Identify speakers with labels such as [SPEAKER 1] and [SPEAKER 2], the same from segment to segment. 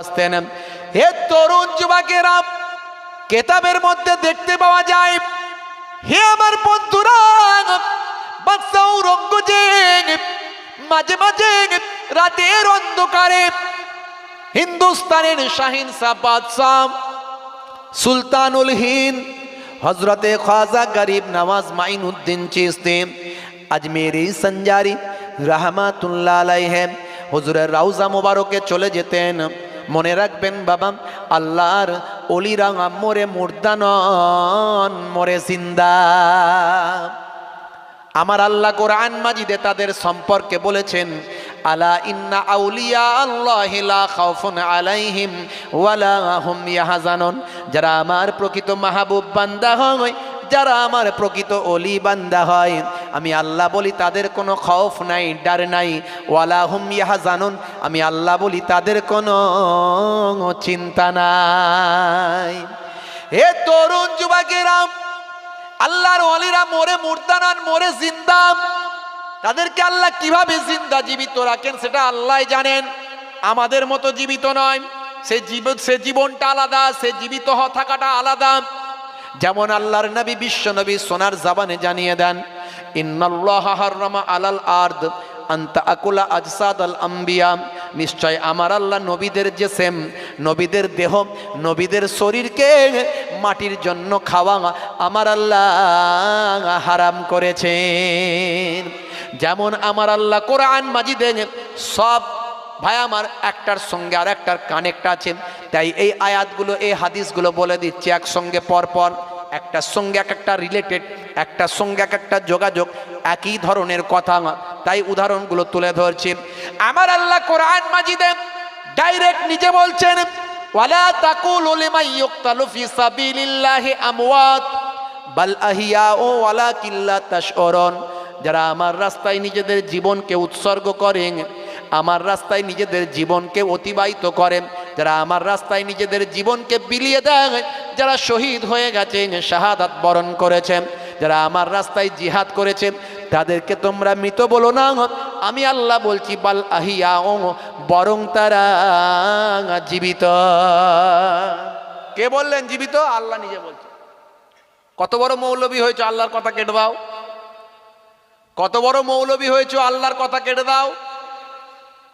[SPEAKER 1] আসতেন। হে তরুণ যুবকেরা, কেতাবের মধ্যে দেখতে পাওয়া যায়, হে আমার বন্ধুরা, বাদশা ঔরঙ্গজেব মাঝে মাঝে রাতের অন্ধকারে হিন্দুস্তানের শাহিনশাহ বাদশাহ সুলতানুল হিন্দ হজরতে খ্বাজা গরিব নওয়াজ মাইনুদ্দিন চিশতি আজমেরি সঞ্জারি রহমাতুল্লাহ আলাইহি হুজুরের রওজা মুবারকে চলে যেতেন। মনে রাখবেন বাবা, আল্লাহর ওলিরা মরে মুর্দা নন, মরে জিন্দা। আমার আল্লাহ কোরআন মাজিদে তাদের সম্পর্কে বলেছেন, আলা ইন্না আউলিয়া আল্লাহি লা খাউফুন আলাইহিম ওয়ালা হুম ইয়াহজানুন। যারা আমার প্রকৃত মাহবুব বান্দা হয়, যারা আমার প্রকৃত ওলি বান্দা হয়, আমি আল্লাহ বলি তাদের কোনো খৌফ নাই, ডর নাই। ওয়ালা হুম ইয়াহজানুন, আমি আল্লাহ বলি তাদের কোনো চিন্তা নাই। হে তরুণ যুবকেরা, আল্লাহর ওলিরা মরে মুর্দা নন, মরে জিন্দা। তাদেরকে আল্লাহ কিভাবে জিন্দা জীবিত রাখেন সেটা আল্লাহ জানেন, আমাদের মতো জীবিত নয়। সে জীবনটা আলাদা, সে জীবিত থাকাটা আলাদা। যেমন আল্লাহর নবী বিশ্ব নবী সোনার জবানে জানিয়ে দেন, ইন্নাল্লাহা হাররামা আলাল আরদ আনতা আকুলা আজসাদাল আম্বিয়া। নিশ্চয় আমার আল্লাহ নবীদের জিসম, নবীদের দেহ, নবীদের শরীরকে মাটির জন্য খাওয়া আমার আল্লাহ হারাম করেছেন। যেমন আমার আল্লাহ কোরআন মাজিদে সব ভাই আমার একটার সঙ্গে আর একটার কানেক্ট আছে। তাই এই আয়াতগুলো, এই হাদিসগুলো বলে দিচ্ছি একসঙ্গে পরপর, একটার সঙ্গে এক একটা রিলেটেড, একটার সঙ্গে এক একটা যোগাযোগ, একই ধরনের কথা। তাই উদাহরণগুলো তুলে ধরছি। আমার আল্লাহ কোরআন মাজিদে ডাইরেক্ট নিজে বলছেন, ওয়ালা তাকুলু লিমান ইউকতালু ফি সাবিলিল্লাহি আমওয়াত বাল আহিয়াউ ওয়ালাকিন লা তাশউরুন। যারা আমার রাস্তায় নিজেদের জীবনকে উৎসর্গ করেন, আমার রাস্তায় নিজেদের জীবনকে অতিবাহিত করেন, যারা আমার রাস্তায় নিজেদের জীবনকে বিলিয়ে দেন, যারা শহীদ হয়ে গেছেন, শাহাদাত বরণ করেছেন, যারা আমার রাস্তায় জিহাদ করেছেন, তাদেরকে তোমরা মৃত বলো না, আমি আল্লাহ বলছি বাল আহিয়াউ, বরং তারা জীবিত। কে বললেন জীবিত? আল্লাহ নিজে বলছে। কত বড় মৌলবী হয়েছে, আল্লাহর কথা কেটে দাও। কত বড় মৌলবী হয়েছে, আল্লাহর কথা কেটে দাও।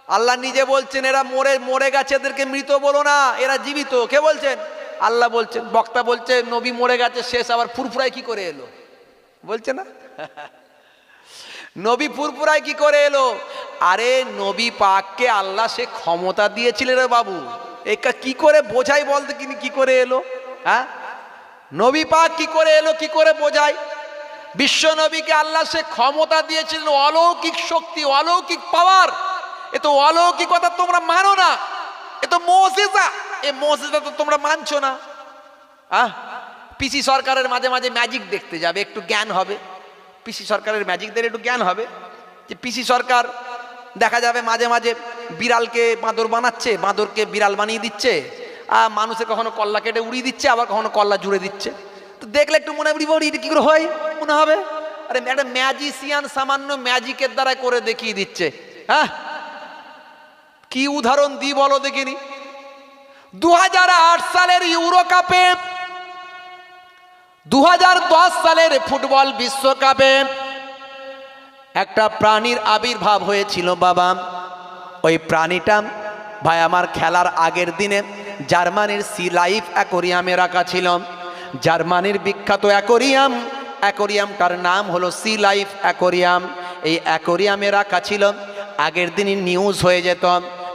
[SPEAKER 1] আল্লাহ নিজে বলছেন এরা মরে গেছে, এদেরকে মৃত বলো না, এরা জীবিত। কে বলছেন? আল্লাহ বলছেন। বক্তা বলছে নবী মরে গেছে, শেষ, আবার ফুরফুরায় কি করে এলো? বলছে না নবী ফুরফুরায় কি করে এলো? আরে নবী পাককে আল্লাহ সে ক্ষমতা দিয়েছিলেন রে বাবু, এটা কি করে বোঝাই বলতে, কি করে এলো? হ্যাঁ, নবী পাক কি করে এলো, কি করে বোঝায়? বিশ্ব নবীকে আল্লাহ সে ক্ষমতা দিয়েছিলেন, অলৌকিক শক্তি, অলৌকিক পাওয়ার। এ তো অলৌকিকতা তোমরা মানো না, এ তো মুজিজা। এই মুজিজা তো তোমরা মানছো না। পিসি সরকারের মাঝে মাঝে ম্যাজিক দেখতে যাবে, একটু জ্ঞান হবে। পিসি সরকারের ম্যাজিক দেখে একটু জ্ঞান হবে। যে পিসি সরকার দেখা যাবে মাঝে মাঝে বিড়ালকে বাঁদর বানাচ্ছে, বাঁদরকে বিড়াল বানিয়ে দিচ্ছে, আর মানুষের কখনো কল্লা কেটে উড়িয়ে দিচ্ছে, আবার কখনো কল্লা জুড়ে দিচ্ছে। তো দেখলে একটু মনে হবে এটা কি করে হয়, মনে হবে আরে একটা ম্যাজিশিয়ান সামান্য ম্যাজিকের দ্বারা করে দেখিয়ে দিচ্ছে। হ্যাঁ, কি উদাহরণ দিই বলো দেখিনি? 2008 সালের ইউরো কাপে, 2010 সালের ফুটবল বিশ্বকাপে একটা প্রাণীর আবির্ভাব হয়েছিল বাবা। ওই প্রাণীটা ভাই আমার খেলার আগের দিনে জার্মানির সি লাইফ অ্যাকোরিয়ামে রাখা ছিল। জার্মানির বিখ্যাত অ্যাকোরিয়ামটার নাম হলো সি লাইফ অ্যাকোরিয়াম। এই অ্যাকোরিয়ামে রাখা ছিল। আগের দিনই নিউজ হয়ে যেত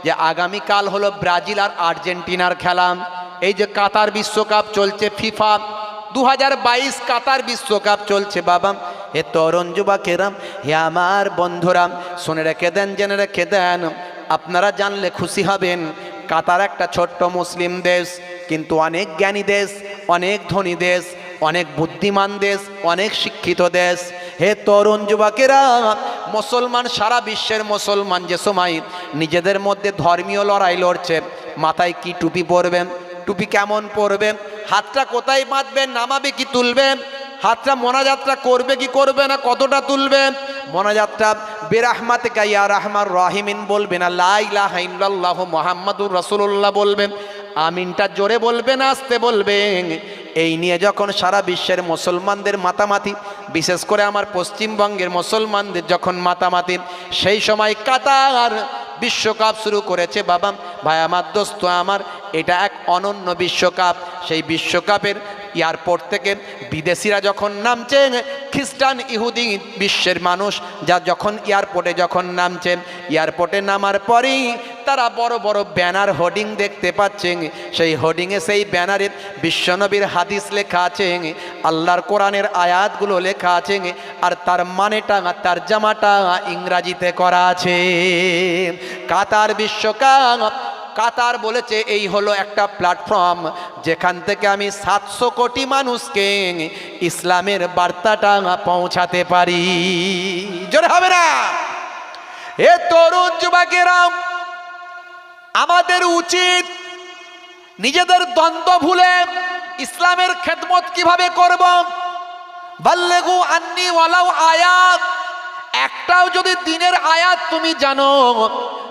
[SPEAKER 1] যে আগামীকাল হলো ব্রাজিল আর আর্জেন্টিনার খেলা। এই যে কাতার বিশ্বকাপ চলছে, ফিফা 2022 কাতার বিশ্বকাপ চলছে বাবা। হে তরুণ যুবকেরা, হে আমার বন্ধুরা, শুনে রেখে দেন, জেনে রেখে দেন, আপনারা জানলে খুশি হবেন। কাতার একটা ছোট্ট মুসলিম দেশ, কিন্তু অনেক জ্ঞানী দেশ, অনেক ধনী দেশ, অনেক বুদ্ধিমান দেশ, অনেক শিক্ষিত দেশ। হে তরুণ যুবকেরা, মুসলমান, সারা বিশ্বের মুসলমান যে সময় নিজেদের মধ্যে ধর্মীয় লড়াই লড়ছে, মাথায় কি টুপি পরবেন, টুপি কেমন পরবেন, হাতটা কোথায় বাঁধবেন, নামাবে কি তুলবেন, হাতটা মোনাজাতটা করবে কি করবে না, কতটা তুলবে, মোনাজাতটা বিরাহমাতিকা ইয়া রাহমান রাহিমিন বলবেন, লা ইলাহা ইল্লাল্লাহ মুহাম্মাদুর রাসূলুল্লাহ বলবেন, আমিনটা জোরে বলবেন, আস্তে বলবেন। এই নিয়ে যখন সারা বিশ্বের মুসলমানদের মাতামাতি, বিশেষ করে আমার পশ্চিমবঙ্গের মুসলমানদের যখন মাতামাতি, সেই সময় কাতার বিশ্বকাপ শুরু করেছে। বাবা ভাই আমার, দোস্ত আমার, এটা এক অনন্য বিশ্বকাপ। সেই বিশ্বকাপের এয়ারপোর্ট থেকে বিদেশিরা যখন নামছে, খ্রিস্টান ইহুদি বিশ্বের মানুষ যা যখন এয়ারপোর্টে যখন নামছেন, এয়ারপোর্টে নামার পরেই তারা বড় বড় ব্যানার হোর্ডিং দেখতে পাচ্ছেন। সেই হোর্ডিংয়ে, সেই ব্যানারে বিশ্বনবীর হাদিস লেখা আছে, আল্লাহর কোরআনের আয়াতগুলো লেখা আছে, আর তার মানেটা, তার জামাটা ইংরাজিতে করা আছে। কাতার বিশ্বকাপ, কাতার বলেছে এই হলো একটা প্ল্যাটফর্ম যেখান থেকে আমি 700 কোটি মানুষকে ইসলামের বার্তাটা পৌঁছাতে পারি। জোরে হবে না? এ তরুণ যুবকেরা, আমাদের উচিত নিজেদের দ্বন্দ্ব ভুলে ইসলামের খেদমত কিভাবে করব। বাল্লিগু আন্নি ওয়ালাউ আয়াত, একটাও যদি দিনের আয়াত তুমি জানো,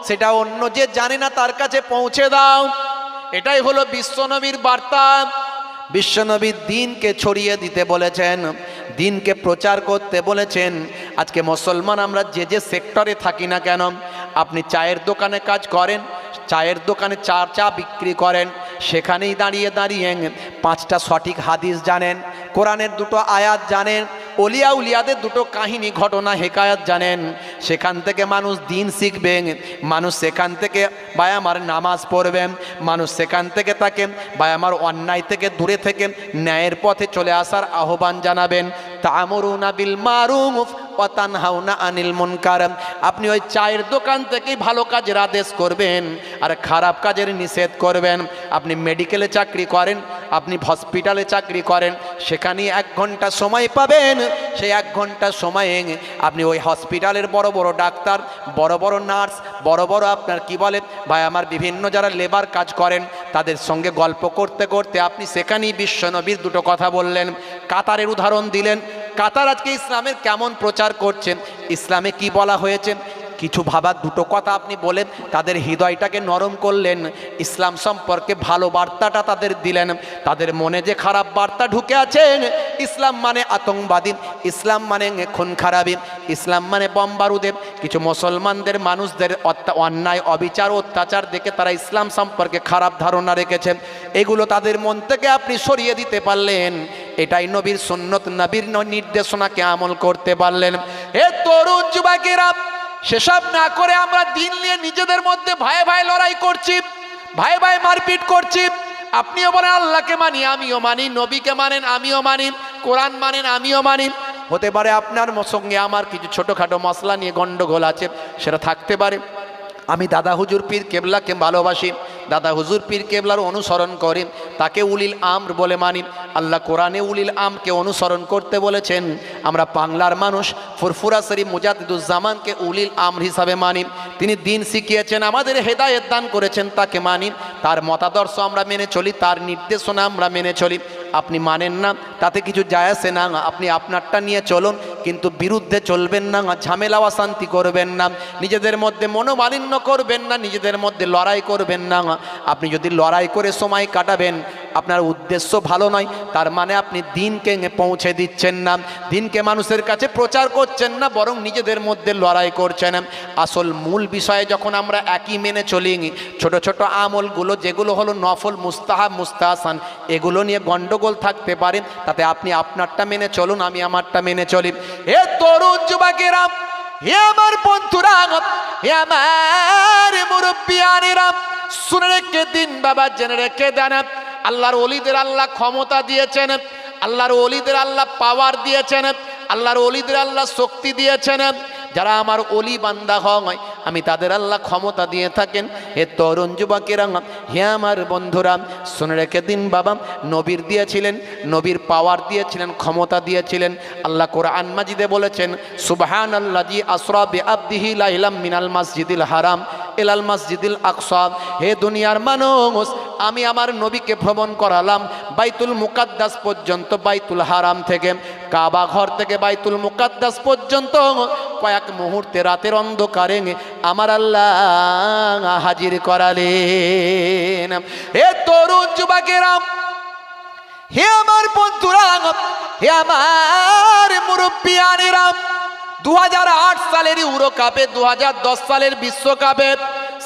[SPEAKER 1] সেটা অন্য যে জানে না তার কাছে পৌঁছে দাও। এটাই হলো বিশ্বনবীর বার্তা। বিশ্বনবী দিনকে ছড়িয়ে দিতে বলেছেন, দিনকে প্রচার করতে বলেছেন। আজকে মুসলমান আমরা যে যে সেক্টরে থাকি না কেন, আপনি চায়ের দোকানে কাজ করেন, চায়ের দোকানে চা বিক্রি করেন, সেখানেই দাঁড়িয়ে দাঁড়িয়ে 5টা সঠিক হাদিস জানেন, কোরআনের 2টো আয়াত জানেন, ওলিয়া উলিয়াদের 2টো কাহিনী ঘটনা হেকায়াত জানেন। সেখান থেকে মানুষ দিন শিখবেন, মানুষ সেখান থেকে ভাই আমার নামাজ পড়বেন, মানুষ সেখান থেকে তাকে ভাই আমার অন্যায় থেকে দূরে থেকে ন্যায়ের পথে চলে আসার আহ্বান জানাবেন। তা'মুরুনা বিল মারুফ ওয়া তানহাউনা আনিল মুনকার। আপনি ওই চায়ের দোকান থেকেই ভালো কাজের আদেশ করবেন আর খারাপ কাজের নিষেধ করবেন। আপনি মেডিকেলে চাকরি করেন, আপনি হসপিটালে চাকরি করেন, সেখানে 1 ঘন্টা সময় পাবেন। সেই 1 ঘন্টা সময়ে আপনি ওই হসপিটালের বড় বড় ডাক্তার, বড় বড় নার্স, বড় বড় আপনার কি বলে ভাই আমার বিভিন্ন যারা লেবার কাজ করেন, তাদের সঙ্গে গল্প করতে করতে আপনি সেখানেই বিশ্বনবীর 2টো কথা বললেন, কাতারের উদাহরণ দিলেন। কাতার আজকে ইসলামের কেমন প্রচার করছেন, ইসলামে কি বলা হয়েছে, কিছু ভাবার 2টো কথা আপনি বলেন, তাদের হৃদয়টাকে নরম করলেন, ইসলাম সম্পর্কে ভালো বার্তাটা তাদের দিলেন। তাদের মনে যে খারাপ বার্তা ঢুকে আছেন, ইসলাম মানে আতঙ্কবাদী, ইসলাম মানে খুন খারাপি, ইসলাম মানে বম্বারুদে, কিছু মুসলমানদের মানুষদের অন্যায় অবিচার অত্যাচার দেখে তারা ইসলাম সম্পর্কে খারাপ ধারণা রেখেছেন, এগুলো তাদের মন থেকে আপনি সরিয়ে দিতে পারলেন। এটাই নবীর সুন্নত, নবীর নির্দেশনাকে আমল করতে পারলেন। এ তরুণ যুবকেরা, সেসব না করে আমরা দিন নিয়ে নিজেদের মধ্যে ভাই ভাই লড়াই করছি, ভাই ভাই মারপিট করছি। আপনিও বলেন আল্লাহকে মানি, আমিও মানি, নবীকে মানেন, আমিও মানি, কোরআন মানেন, আমিও মানি। হতে পারে আপনার সঙ্গে আমার কিছু ছোটোখাটো মশলা নিয়ে গন্ডগোল আছে, সেটা থাকতে পারে। আমি দাদা হুজুর পীর কেবলাকে ভালোবাসি, দাদা হুজুর পীর কেবলার অনুসরণ করি, তাকে উলিল আমর বলে মানি। আল্লাহ কোরআনে উলিল আমকে অনুসরণ করতে বলেছেন। আমরা বাংলার মানুষ ফুরফুরা শরীফ মুজাদ্দিদুজ্জামানকে উলিল আমর হিসাবে মানি। তিনি দিন শিখিয়েছেন, আমাদের হেদায়েত দান করেছেন, তাকে মানি। তার মতাদর্শ আমরা মেনে চলি, তার নির্দেশনা আমরা মেনে চলি। আপনি মানেন না, তাতে কিছু যায় আসে না, আপনি আপনারটা নিয়ে চলুন, কিন্তু বিরুদ্ধে চলবেন না, ঝামেলা অশান্তি করবেন না, নিজেদের মধ্যে মনোমালিন্য করবেন না, নিজেদের মধ্যে লড়াই করবেন না। আপনি যদি লড়াই করে সময় কাটাবেন, আপনার উদ্দেশ্য ভালো নয়, তার মানে আপনি দিনকে পৌঁছে দিচ্ছেন না, দিনকে মানুষের কাছে প্রচার করছেন না, বরং নিজেদের মধ্যে লড়াই করছেন। আসল মূল বিষয়ে যখন আমরা একই মেনে চলি, ছোট ছোট আমলগুলো যেগুলো হলো নফল, মুস্তাহাব, মুস্তাহসান, এগুলো নিয়ে গন্ডগোল থাকতে পারে, তাতে আপনি আপনারটা মেনে চলুন, আমি আমারটা মেনে চলি। হে তরুণ যুবকেরা, হে আমার বন্ধুরা, হে আমার মুরব্বিয়ানেরা, শুনে রেখে দিন বাবা, জেনে রেখে দেন, আল্লাহর ওলিদের আল্লাহ ক্ষমতা দিয়েছেন, আল্লাহর ওলিদের আল্লাহ পাওয়ার দিয়েছেন, আল্লাহর ওলিদের আল্লাহ শক্তি দিয়েছেন। যারা আমার ওলি বান্দা হয়, আমি তাদের আল্লাহ ক্ষমতা দিয়ে থাকেন। হে তরুণ যুবকেরা, হে আমার বন্ধুরা, শুনে রেখে দিন বাবা, নবীর দিয়েছিলেন, নবীর পাওয়ার দিয়েছিলেন, ক্ষমতা দিয়েছিলেন। আল্লাহ কোরআন মাজিদে বলেছেন, সুবহানাল্লাযী আসরা বিআবদিহি লাইলাম মিনাল মাসজিদিল হারাম ইলাল মাসজিদিল আকসা। হে দুনিয়ার মানুষ, আমি আমার নবীকে ভ্রমণ করালাম বাইতুল মুকাদ্দাস পর্যন্ত, বাইতুল হারাম থেকে কাবা ঘর থেকে বাইতুল মুকাদ্দাস পর্যন্ত কয়েক মুহূর্তে রাতের অন্ধকারে আমার আল্লাহ হাজির করালেন। হে তরুণ যুবকেরা, হে আমার বন্ধুরা, হে আমার মুরব্বিয়ানেরা, 2008 সালের ইউরো কাপে, 2010 সালের বিশ্বকাপে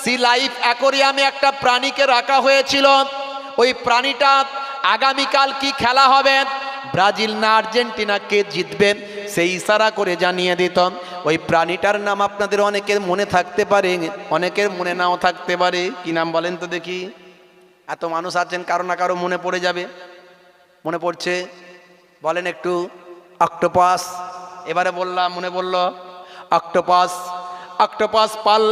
[SPEAKER 1] সি লাইফ অ্যাকোরিয়ামে একটা প্রাণীকে রাখা হয়েছিল। ওই প্রাণীটা আগামীকাল কি খেলা হবে, ব্রাজিল না আর্জেন্টিনা, কে জিতবে, সেই ইশারা করে জানিয়ে দিত। ওই প্রাণীটার নাম আপনাদের অনেকের মনে থাকতে পারে, অনেকের মনে নাও থাকতে পারে। কি নাম বলেন তো দেখি? এত মানুষ আছেন, কারো না কারো মনে পড়ে যাবে। মনে পড়ছে? বলেন একটু। অক্টোপাস। এবারে বললাম, মনে বলল অক্টোপাস। অক্টোপাস পাল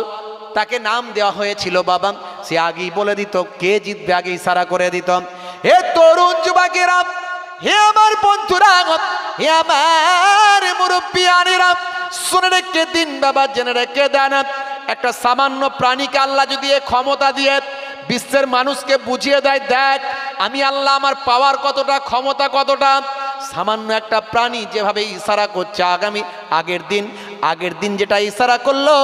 [SPEAKER 1] তাকে নাম দেওয়া হয়েছিল বাবা। সে আগেই বলে দিত কে জিতবে, আগে ইশারা করে দিত। হে তরুণ যুবকেরা, হে আমার বন্ধুরা, হে আমার মুরব্বিয়ানেরা, শুনে রেখে দিন বাবা, জেনে রেখে দেন। একটা সামান্য প্রাণীকে আল্লাহ যদি এ ক্ষমতা দিয়ে বিশ্বের মানুষকে বুঝিয়ে দেয়, দেখ আমি আল্লাহ, আমার পাওয়ার কতটা, ক্ষমতা কতটা। সামান্য একটা প্রাণী যেভাবে ইশারা করছে, আগের দিন যেটা ইশারা করলো,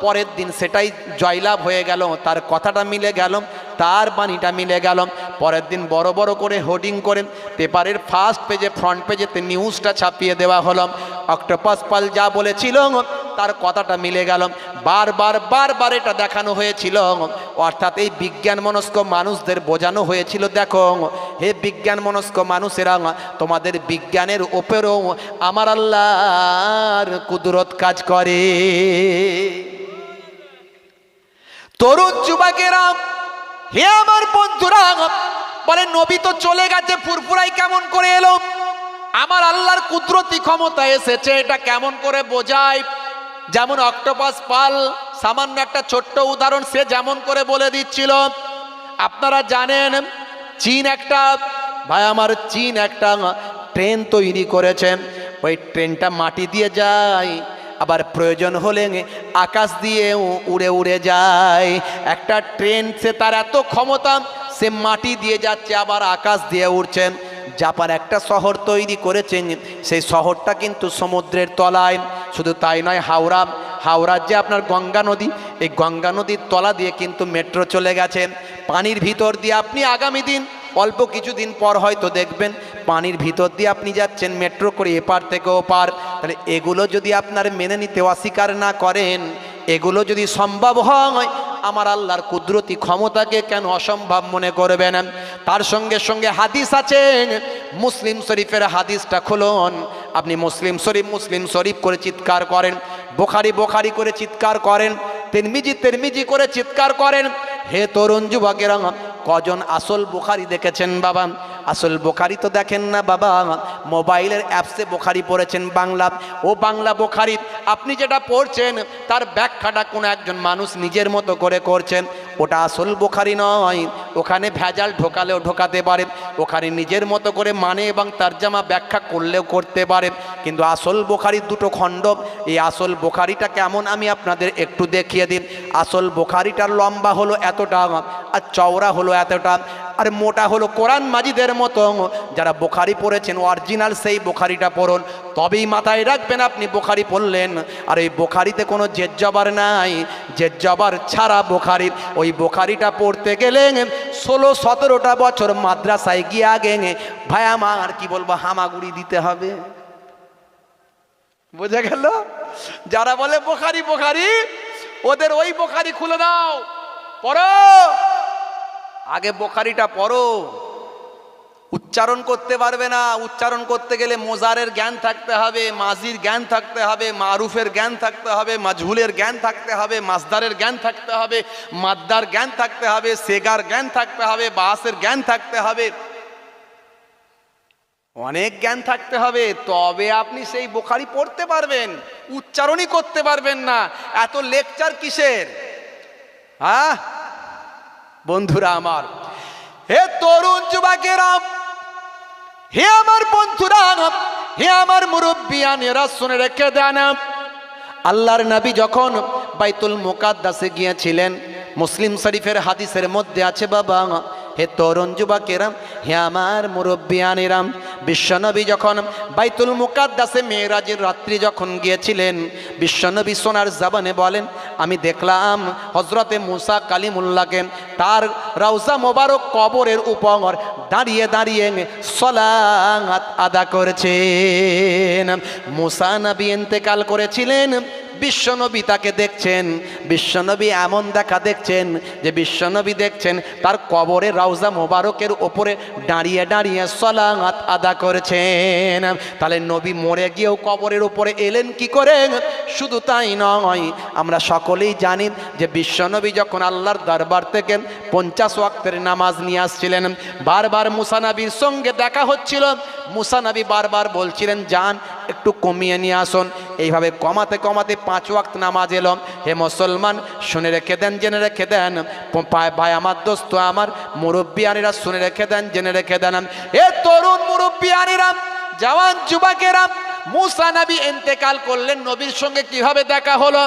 [SPEAKER 1] পরের দিন সেটাই জয়লাভ হয়ে গেল। তার কথাটা মিলে গেল, তার বাণীটা মিলে গেল। পরের দিন বড় বড় করে হোর্ডিং করে পেপারের ফার্স্ট পেজে, ফ্রন্ট পেজেতে নিউজটা ছাপিয়ে দেওয়া হলো। অক্টোপাস পাল যা বলেছিল তার কথাটা মিলে গেল। বারবার এটা দেখানো হয়েছিল। অর্থাৎ এই বিজ্ঞান মনস্ক মানুষদের বোঝানো হয়েছিল, দেখো হে বিজ্ঞান মনস্ক মানুষেরা, তোমাদের বিজ্ঞানের উপরেও আমার আল্লাহর কুদরত কাজ করে। তরুণ যুবকেরা, হে আমার বন্ধুরা, বলে নবী তো চলে গেছে, ফুরফুরাই কেমন করে এলো? আমার আল্লাহর কুদরতি ক্ষমতা এসেছে, এটা কেমন করে বোঝায়? যেমন অক্টোপাস পাল, সামান্য একটা ছোট্ট উদাহরণ, সে যেমন করে বলে দিচ্ছিল। আপনারা জানেন চীন একটা, ভাই আমার, চীন একটা ট্রেন তৈরি করেছে। ওই ট্রেনটা মাটি দিয়ে যায়, আবার প্রয়োজন হলে আকাশ দিয়ে উড়ে উড়ে যায়। একটা ট্রেন, সে তার এত ক্ষমতা, সে মাটি দিয়ে যাচ্ছে আবার আকাশ দিয়ে উড়ছেন। জাপান একটা শহর তৈরি করেছেন, সেই শহরটা কিন্তু সমুদ্রের তলায়। শুধু তাই নয়, হাওড়ার যে আপনার গঙ্গা নদী, এই গঙ্গা নদীর তলা দিয়ে কিন্তু মেট্রো চলে গেছেন। পানির ভিতর দিয়ে আপনি আগামী দিন, অল্প কিছুদিন পর হয়তো দেখবেন পানির ভিতর দিয়ে আপনি যাচ্ছেন মেট্রো করে এপার থেকে ওপার। তাহলে এগুলো যদি আপনার মেনে নিতে অস্বীকার না করেন, এগুলো যদি সম্ভব হয়, আমার আল্লাহর কুদরতি ক্ষমতাকে কেন অসম্ভব মনে করবেন? তার সঙ্গে সঙ্গে হাদিস আছে, মুসলিম শরীফের হাদিসটা খুলুন। আপনি মুসলিম শরীফ করে চিৎকার করেন, বুখারী করে চিৎকার করেন, তিরমিজি করে চিৎকার করেন। হে তরুণ যুবকেরা, কজন আসল বুখারী দেখেছেন বাবা? আসল বুখারী তো দেখেন না বাবা, মোবাইলের অ্যাপসে বুখারী পড়েছেন বাংলা। ও বাংলা বুখারী আপনি যেটা পড়ছেন তার ব্যাখ্যাটা কোনো একজন মানুষ নিজের মতো করে করছেন, ওটা আসল বুখারী নয়। ওখানে ভেজাল ঢোকালেও ঢোকাতে পারে, ওখানে নিজের মতো করে মানে এবং তরজমা ব্যাখ্যা করলেও করতে পারে। কিন্তু আসল বুখারীর দুটো খণ্ড। এই আসল বুখারীটা কেমন আমি আপনাদের একটু দেখিয়ে দিন। আসল বুখারীটার লম্বা হলো এতটা, আর চওড়া হলো এতটা, আর মোটা হলো কোরআন মাজিদের মতো। যারা বুখারী পড়েছেন অরিজিনাল সেই বুখারীটা পড়ুন, তবেই মাথায় রাখবেন আপনি বুখারী পড়লেন। আর এই বুখারীতে কোনো জেদ জবর নাই, জেদ জবর ছাড়া বুখারী। ওই বুখারীটা পড়তে গেলে 16-17টা বছর মাদ্রাসায় গিয়ে আগে ভাই আমার কি বলবো হামাগুড়ি দিতে হবে। বোঝা গেল? যারা বলে বুখারী ওদের ওই বুখারী খুলে দাও, পড়ো, আগে বুখারীটা পড়ো। উচ্চারণ করতে পারবে না, উচ্চারণ করতে গেলে মোজারের জ্ঞান থাকতে হবে, মাজির জ্ঞান থাকতে হবে, মারুফের জ্ঞান থাকতে হবে, মাজহুলের জ্ঞান থাকতে হবে, মাসদারের জ্ঞান থাকতে হবে, মাদ্দার জ্ঞান থাকতে হবে, সেগার জ্ঞান থাকতে হবে, বাসের জ্ঞান থাকতে হবে, অনেক জ্ঞান থাকতে হবে, তবে আপনি সেই বুখারী পড়তে পারবেন। উচ্চারণই করতে পারবেন না, এত লেকচার কিসের? হ্যাঁ বন্ধুরা আমার, হে তরুণ যুবকেরা, হে আমার বন্ধুরা, হে আমার মুরব্বিয়ানেরা, শুনে রেখে দেন। আল্লাহর নবী যখন বাইতুল মুকাদ্দাসে গিয়েছিলেন, মুসলিম শরীফের হাদিসের মধ্যে আছে বাবা, হে তরুণ যুবকেরা, হে আমার মুরব্বিয়ানেরাম, বিশ্বনবী যখন বাইতুল মুকাদ্দাসে মেরাজের রাত্রি যখন গিয়েছিলেন, বিশ্বনবী সোনার জবানে বলেন, আমি দেখলাম হযরতে মুসা কালিমুল্লাহকে তার রওজা মোবারক কবরের উপর দাঁড়িয়ে দাঁড়িয়ে সালাত আদা করেছেন। মুসা নবী ইন্তেকাল করেছিলেন, বিশ্বনবী তাকে দেখছেন। বিশ্বনবী এমন দেখা দেখছেন যে বিশ্বনবী দেখছেন তার কবরে রওজা মোবারকের ওপরে দাঁড়িয়ে দাঁড়িয়ে সালাত আদা করেছেন। তাহলে নবী মরে গিয়েও কবরের উপরে এলেন কি করে? শুধু তাই নয়, আমরা সকলেই জানি যে বিশ্বনবী যখন আল্লাহর দরবার থেকে 50 ওয়াক্তের নামাজ নিয়ে আসছিলেন, বারবার মুসা নবীর সঙ্গে দেখা হচ্ছিল। মুসা নবী বারবার বলছিলেন, যান একটু কমিয়ে নিয়ে আসুন। এইভাবে কমাতে কমাতে 5 ওয়াক্ত নামাজ এলো। হে মুসলমান, শুনে রেখে দেন, জেনে রেখে দেন, ভাই আমার দোস্ত আমার মুরব্বিয়ানেরা, শুনে রেখে দেন, জেনে রেখে দেন, এ তরুণ মুরব্বিয়ানেরা, জওয়ান যুবকেরা, মুসা নবী ইন্তেকাল করলেন, নবীর সঙ্গে কিভাবে দেখা হলো?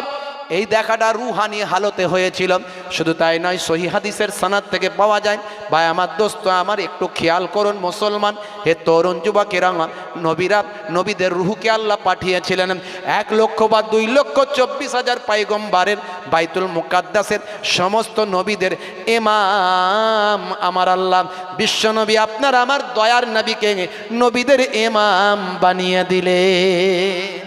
[SPEAKER 1] এই দেখাটা রুহানি হালতে হয়েছিল। শুধু তাই নয়, সহিহ হাদিসের সনদ থেকে পাওয়া যায়। ভাই আমার দোস্ত আমার, একটু খেয়াল করুন মুসলমান, হে তরুণ যুবকেরা, নবীদের রুহকে আল্লাহ পাঠিয়েছিলেন 1 লক্ষ বা 2 লক্ষ 24,000 পয়গম্বরের বাইতুল মুকাদ্দাসের সমস্ত নবীদের ইমাম আমার আল্লাহ বিশ্বনবী আপনার আমার দয়ার নবীকে নবীদের ইমাম বানিয়ে দিলেন।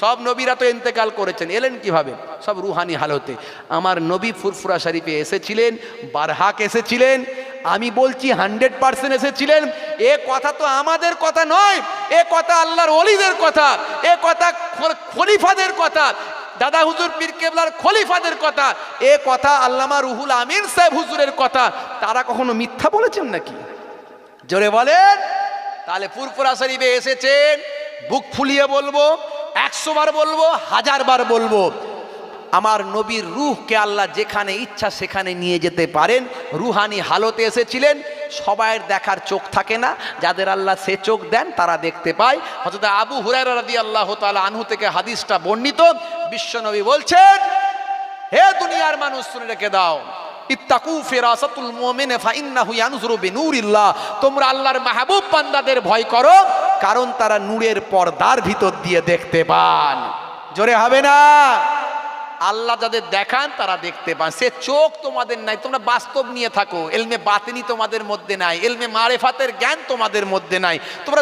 [SPEAKER 1] সব নবীরা তো ইন্তেকাল করেছেন, এলেন কিভাবে? সব রুহানি হালতে। আমার নবী ফুরফুরা শরীফে এসেছিলেন, বারহাক এসেছিলেন, আমি বলছি 100% এসেছিলেন। এ কথা তো আমাদের কথা নয়, এ কথা আল্লাহর ওলিদের কথা, এ কথা খলিফাদের কথা, দাদা হুজুর পীর কেবলার খলিফাদের কথা, এ কথা আল্লামা রুহুল আমিন সাহেব হুজুরের কথা। তারা কখনো মিথ্যা বলেছেন নাকি? জোরে বলেন। তাহলে ফুরফুরা শরীফে এসেছেন, বুক ফুলিয়ে বলবো, 100 বার বলবো, 1000 বার বলবো, আমার নবীর রূহকে আল্লাহ যেখানে ইচ্ছা সেখানে নিয়ে যেতে পারেন। রুহানি হালতে এসেছিলেন। সবাইয়ের দেখার চোখ থাকে না, যাদের আল্লাহ সে চোখ দেন তারা দেখতে পায়। হযরত আবু হুরায়রা রাদিয়াল্লাহু তাআলা আনহু থেকে হাদিসটা বর্ণিত, বিশ্বনবী বলছেন, হে দুনিয়ার মানুষ শুনে রেখে দাও, ইত্তাকু ফিরাসাতুল মুমিন ফাইন্নাহু ইয়ানজুরু বিনূরিল্লাহ, তোমরা আল্লাহর মাহবুব বান্দাদের ভয় করো, কারণ তারা নূরের পর্দার ভিতর দিয়ে দেখতে পান। জোরে হবে না? আল্লাহ যাদের দেখান তারা দেখতে পান। সে চোখ তোমাদের নাই, তোমরা বাস্তব নিয়ে থাকো। ইলমে বাতিনি তোমাদের মধ্যে নাই, ইলমে মারিফাতের জ্ঞান তোমাদের মধ্যে নাই। তোমরা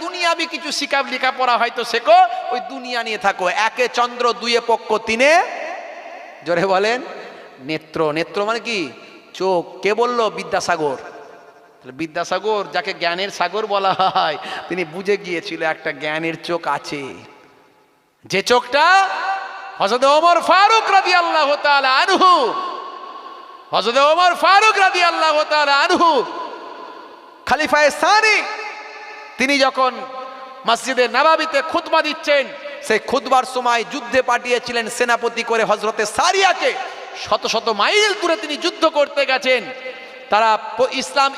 [SPEAKER 1] দুনিয়াবি কিছু শিকাব লেখাপড়া হয়তো শেখো, ওই দুনিয়া নিয়ে থাকো। 1 চন্দ্র 2 পক্ষ 3, জোরে বলেন, নেত্র। নেত্র মানে কি? চোখ। কে বললো? বিদ্যাসাগর। বিদ্যাসাগর যাকে জ্ঞানের সাগর বলা হয়, তিনি বুঝে গিয়েছিল একটা জ্ঞানের চোখ আছে, যে চোখটা হযরত ওমর ফারুক রাদিয়াল্লাহু তাআলা আনহু, হযরত ওমর ফারুক রাদিয়াল্লাহু তাআলা আনহু খলিফায়ে সানি, তিনি যখন মসজিদে নববীতে খুতবা দিচ্ছেন, সেই খুতবার সময় যুদ্ধে পাঠিয়েছিলেন সেনাপতি করে হযরতে সারিয়াকে। শত শত মাইল দূরে তিনি যুদ্ধ করতে গেছেন। তারা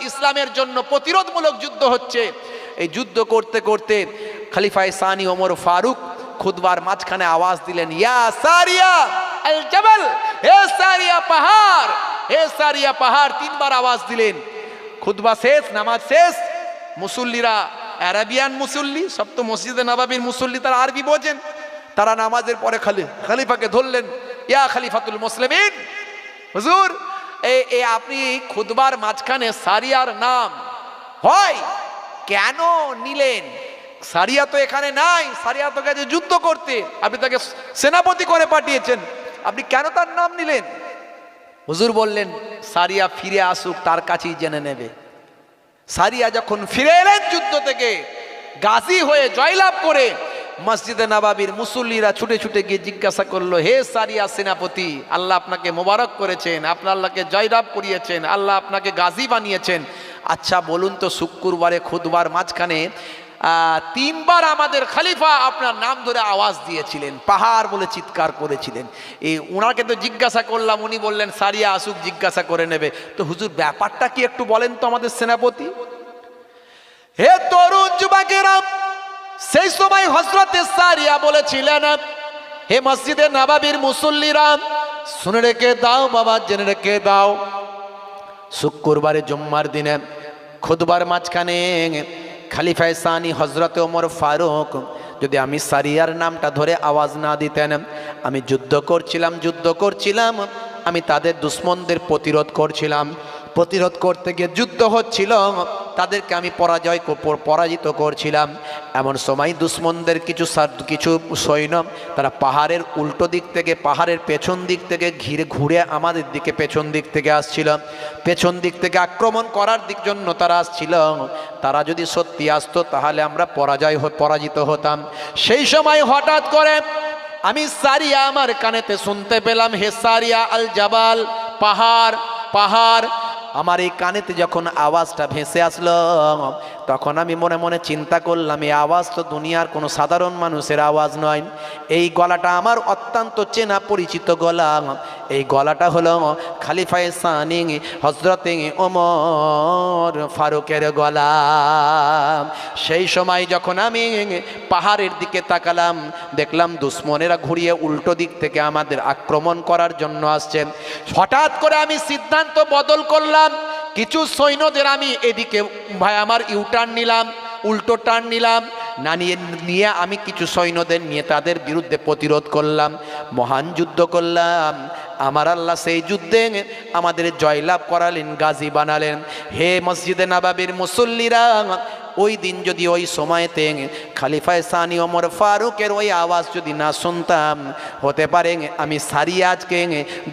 [SPEAKER 1] ইসলামের জন্য প্রতিরোধমূলক যুদ্ধ হচ্ছে। এই যুদ্ধ করতে করতে খলিফায়ে সানি ওমর ফারুক খুতবার মাঝখানে আওয়াজ দিলেন, ইয়া সারিয়া আল জাবাল, হে সারিয়া পাহাড়, হে সারিয়া পাহাড়, 3 বার আওয়াজ দিলেন। খুতবা শেষ, নামাজ শেষ। মুসল্লিরা আরাবিয়ান মুসল্লি, সব তো মসজিদে নববীর মুসল্লি, তারা আরবি বোঝেন। তারা নামাজের পরে খলিফাকে ধরলেন, ইয়া খলিফাতুল মুসলিমিন, হুজুর আপনি খুতবার মাঝখানে সারিয়ার নাম হয় কেন নিলেন? সারিয়া তো এখানে নাই, সারিয়া তো গেছে যুদ্ধ করতে, আপনি তাকে সেনাপতি করে পাঠিয়েছেন, আপনি কেন তার নাম নিলেন? হুজুর বললেন, সারিয়া ফিরে আসুক, তার কাছেই জেনে নেবে। সারিয়া যখন ফিরে এলেন যুদ্ধ থেকে গাজী হয়ে জয়লাভ করে, মসজিদে নববীর মুসল্লিরা ছুটে ছুটে গিয়ে জিজ্ঞাসা করলো, হে সারিয়া সেনাপতি, আল্লাহ আপনাকে মোবারক করেছেন, আপনার আল্লাহকে জয়লাভ করিয়েছেন, আল্লাহ আপনাকে গাজী বানিয়েছেন। আচ্ছা বলুন তো, শুক্রবারে খুতবার মাঝখানে 3 বার আমাদের খলিফা আপনার নাম ধরে আওয়াজ দিয়েছিলেন, পাহাড় বলে চিৎকার করেছিলেন। ওনাকে তো জিজ্ঞাসা করলাম, উনি বললেন সারিয়া আসুক, জিজ্ঞাসা করে নেবে। তো হুজুর ব্যাপারটা কি একটু বলেন তো আমাদের সেনাপতি। হে তরুণ যুবকেরা, সেই সময় হযরতে সারিয়া বলেছিলেন, হে মসজিদে নববীর মুসল্লিরা, শুনে রেখে দাও বাবা, জেনে রেখে দাও, শুক্রবারে জুম্মার দিনে খুতবার মাঝখানে খলিফায়ে সানি হজরত ওমর ফারুক যদি আমি সারিয়ার নামটা ধরে আওয়াজ না দিতেন, আমি যুদ্ধ করছিলাম, আমি তাদের দুশ্মনদের প্রতিরোধ করছিলাম, প্রতিরোধ করতে গিয়ে যুদ্ধ হচ্ছিল, তাদেরকে আমি পরাজিত করছিলাম। এমন সময় দুশ্মনদের কিছু সৈন্য তারা পাহাড়ের উল্টো দিক থেকে, পাহাড়ের পেছন দিক থেকে ঘুরে আমাদের দিকে পেছন দিক থেকে আসছিল, পেছন দিক থেকে আক্রমণ করার জন্য তারা আসছিল। তারা যদি সত্যি আসতো তাহলে আমরা পরাজিত হতাম। সেই সময় হঠাৎ করে আমি সারিয়া আমার কানেতে শুনতে পেলাম, হে সারিয়া আল জাবাল, পাহাড় পাহাড়। আমার এই কানেতে যখন আওয়াজটা ভেসে আসলো, তখন আমি মনে মনে চিন্তা করলাম, এই আওয়াজ তো দুনিয়ার কোনো সাধারণ মানুষের আওয়াজ নয়, এই গলাটা আমার অত্যন্ত চেনা পরিচিত গলা। এই গলাটা হলো খলিফায়ে সানি হজরতে ওমর ফারুকের গলা। সেই সময় যখন আমি পাহাড়ের দিকে তাকালাম, দেখলাম দুশ্মনেরা ঘুরিয়ে উল্টো দিক থেকে আমাদের আক্রমণ করার জন্য আসছে। হঠাৎ করে আমি সিদ্ধান্ত বদল করলাম, কিছু সৈন্যদের আমি এদিকে আমার ইউটার্ন নিলাম, উল্টো টার্ন নিলাম, না নিয়ে আমি কিছু সৈন্যদের নিয়ে তাদের বিরুদ্ধে প্রতিরোধ করলাম, মহান যুদ্ধ করলাম। আমার আল্লাহ সেই যুদ্ধে আমাদের জয়লাভ করালেন, গাজী বানালেন। হে মসজিদে নববীর মুসল্লিরা, ওই দিন যদি ওই সময়তে খলিফায়ে সানি ওমর ফারুকের ওই আওয়াজ যদি না শুনতাম, হতে পারে আমি সারিয়া আজকে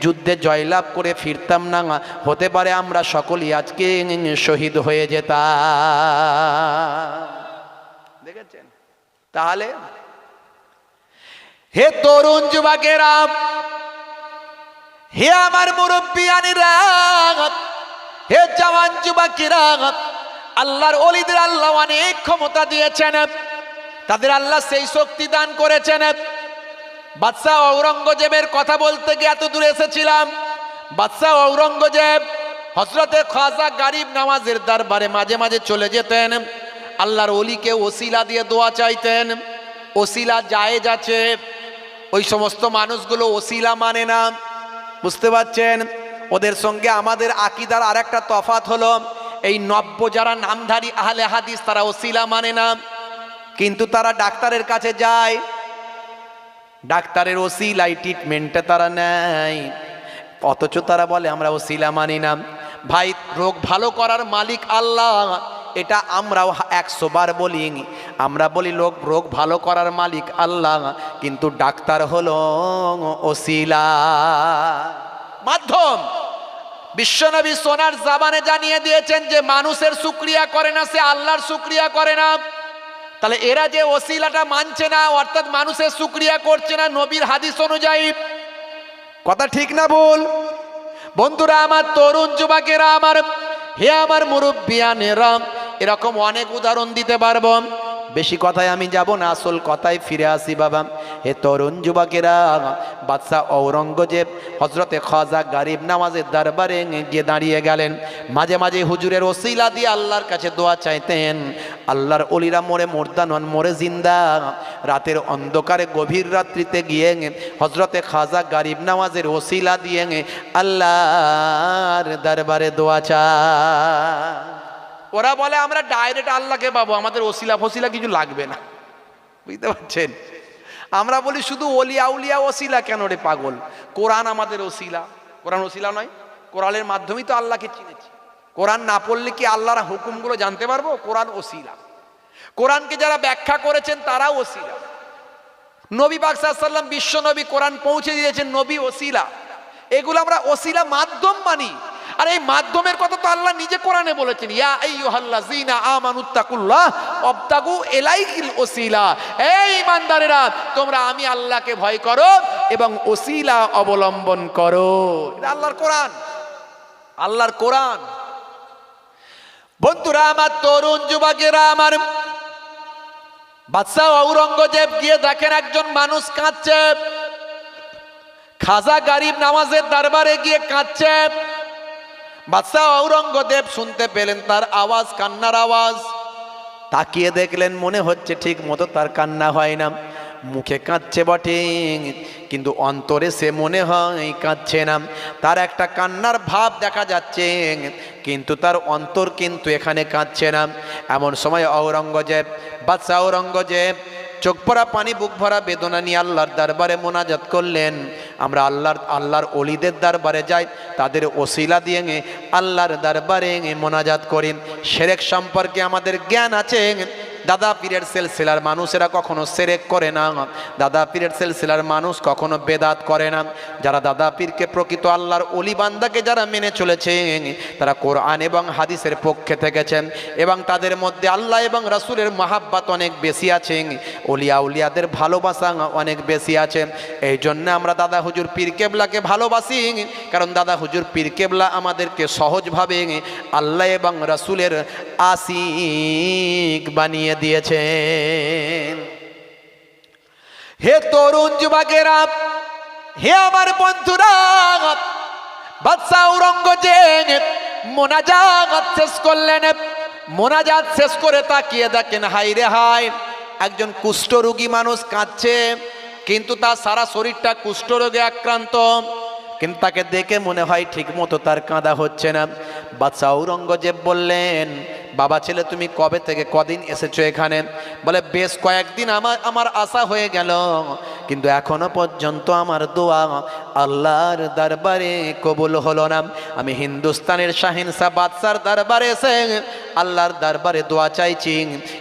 [SPEAKER 1] যুদ্ধে জয়লাভ করে ফিরতাম না, হতে পারে আমরা সকলেই আজকে শহীদ হয়ে যেতাম। দেখেছেন? তাহলে হে তরুণ যুবকেরা, হে আমার মুরব্বিয়ানেরা, হে জওয়ান যুবকেরা, আল্লাহর ওলিদের আল্লাহ অনেক ক্ষমতা দিয়েছেন, তাদের আল্লাহ সেই শক্তি দান করেছেন। বাদশাহ ঔরঙ্গজেবের কথা বলতে গিয়ে এত দূরে এসেছিলাম। বাদশাহ ঔরঙ্গজেব হযরতে খাজা গরিব নওয়াজের দরবারে মাঝে মাঝে চলে যেতেন, আল্লাহর ওলিকে ওসিলা দিয়ে দোয়া চাইতেন। ওসিলা জায়েজ আছে, ওই সমস্ত মানুষগুলো ওসিলা মানে না, বুঝতে পারছেন? ওদের সঙ্গে আমাদের আকীদার আরেকটা তফাৎ হলো, এই নব্য যারা নামধারী আহলে হাদিস তারা ওসিলা মানে না, কিন্তু তারা ডাক্তারের কাছে যায়, ডাক্তারের ওসিলাই ট্রিটমেন্টে তারা নেয়, অথচ তারা বলে আমরা ওসিলা মানি না। ভাই, রোগ ভালো করার মালিক আল্লাহ, এটা আমরাও 100 বার বলি। আমরা বলি রোগ ভালো করার মালিক আল্লাহ, কিন্তু ডাক্তার হলো ওসিলা, মাধ্যম। বিশ্বনবী সোনার জাবানে জানিয়ে দিয়েছেন যে মানুষের শুকরিয়া করে না, সে আল্লাহর শুকরিয়া করে না। তাহলে এরা যে ওসিলাটা মানছে না, অর্থাৎ মানুষের শুকরিয়া করছে না নবীর হাদিস অনুযায়ী, কথা ঠিক না ভুল? বন্ধুরা আমার, তরুণ যুবকেরা আমার, হে আমার মুরব্বিয়ানেরা, এরকম অনেক উদাহরণ দিতে পারবো, বেশি কথায় আমি যাব না, আসল কথায় ফিরে আসি বাবা। হে তরুণ যুবকেরা, বাদশাহ ঔরঙ্গজেব হযরতে খাজা গরিব নওয়াজের দরবারে গিয়ে দাঁড়িয়ে গেলেন। মাঝে মাঝে হুজুরের ওসিলা দিয়ে আল্লাহর কাছে দোয়া চাইতেন। আল্লাহর ওলিরা মোরে নন, মোরে জিন্দা। রাতের অন্ধকারে গভীর রাত্রিতে গিয়ে হযরতে খাজা গরিব নওয়াজের ওসিলা দিয়ে আল্লাহর দরবারে দোয়া চায়। ওরা বলে আমরা ডাইরেক্ট আল্লাহকে পাবো, আমাদের ওসিলা ফসিলা কিছু লাগবে না, বুঝতে পারছেন? আমরা বলি শুধু ওলিয়া উলিয়া ওসিলা কেন রে পাগল? কোরআন আমাদের ওসিলা। কোরআন ওসিলা নয়? কোরআনের মাধ্যমেই তো আল্লাহকে চিনেছি। কোরআন না পড়লে কি আল্লাহর হুকুমগুলো জানতে পারবো? কোরআন ওসিলা। কোরআনকে যারা ব্যাখ্যা করেছেন তারাও ওসিলা। নবী পাক সাল্লাল্লাহু আলাইহি ওয়াসাল্লাম বিশ্ব নবী কোরআন পৌঁছে দিয়েছেন, নবী ওসিলা। এগুলো আমরা ওসিলা মাধ্যম মানি। আর এই মাধ্যমের কথা তো আল্লাহ নিজে কোরআনে বলেছেন, ইয়া আইয়ুহাল্লাযীনা আমানুত্তাকুল্লাহ ওয়াবতাগু ইলাইহিল ওসিলা। এই ঈমানদারেরা, তোমরা আমি আল্লাহকে ভয় করো এবং ওসিলা অবলম্বন করো। এটা আল্লাহর কোরআন, আল্লাহর কোরআন। বন্ধুরা আমার, তরুণ যুবকেরা আমার, বাদশাহ ঔরঙ্গজেব গিয়ে দেখেন একজন মানুষ কাঁদছে। খাজা গরিব নওয়াজের দরবারে গিয়ে কাঁদছে। বাদশাহ ঔরঙ্গজেব শুনতে পেলেন তার আওয়াজ, কান্নার আওয়াজ। তাকিয়ে দেখলেন, মনে হচ্ছে ঠিক মতো তার কান্না হয় না। মুখে কাঁদছে বটে, কিন্তু অন্তরে সে মনে হয় কাঁদছে না। তার একটা কান্নার ভাব দেখা যাচ্ছে, কিন্তু তার অন্তর কিন্তু এখানে কাঁদছে না। এমন সময় ঔরঙ্গজেব, বাদশাহ ঔরঙ্গজেব চোখ ভরা পানি, বুক ভরা বেদনা নিয়ে আল্লাহর দরবারে মোনাজাত করলেন। আমরা আল্লাহর ওলিদের দরবারে যাই, তাদের ওসিলা দিয়ে আল্লাহর দরবারে মোনাজাত করি। শিরক সম্পর্কে আমাদের জ্ঞান আছে। দাদা পীরের সিলসিলার মানুষেরা কখনো শিরক করে না, দাদা পীরের সিলসিলার মানুষ কখনো বেদাত করে না। যারা দাদা পীরকে প্রকৃত আল্লাহর ওলি বান্দাকে যারা মেনে চলেছে, তারা কোরআন এবং হাদিসের পক্ষে থেকেছেন, এবং তাদের মধ্যে আল্লাহ এবং রাসূলের মহাব্বত অনেক বেশি আছে, ওলিয়া উলিয়াদের ভালোবাসা অনেক বেশি আছে। এই জন্য আমরা দাদা হুজুর পীর কেবলাকে ভালোবাসি, কারণ দাদা হুজুর পীর কেবলা আমাদেরকে সহজভাবে আল্লাহ এবং রাসূলের আশিক বানিয়ে দিয়েছেন। হে তরুণ যুবকেরা, হে আমার বন্ধুরা, বাদশাহ ঔরঙ্গজেব মোনাজাত শেষ করলেন। মোনাজাত শেষ করে তাকিয়ে দেখেন, হায় রে হায়, একজন কুষ্ঠরোগী মানুষ কাঁদছে, কিন্তু তার সারা শরীরটা কুষ্ঠরোগে আক্রান্ত, কিন্তু তাকে দেখে মনে হয় ঠিক মতো তার কাঁদা হচ্ছে না। বাদশাহ ঔরঙ্গজেব বললেন, বাবা ছেলে তুমি কবে থেকে কদিন এসেছো এখানে? বলে বেশ কয়েকদিন আমার আশা হয়ে গেল, কিন্তু এখনো পর্যন্ত আমার দোয়া আল্লাহর দরবারে কবুল হলো না। আমি হিন্দুস্তানের শাহিনশাহ বাদশার দরবারে এসে আল্লাহর দরবারে দোয়া চাইছি,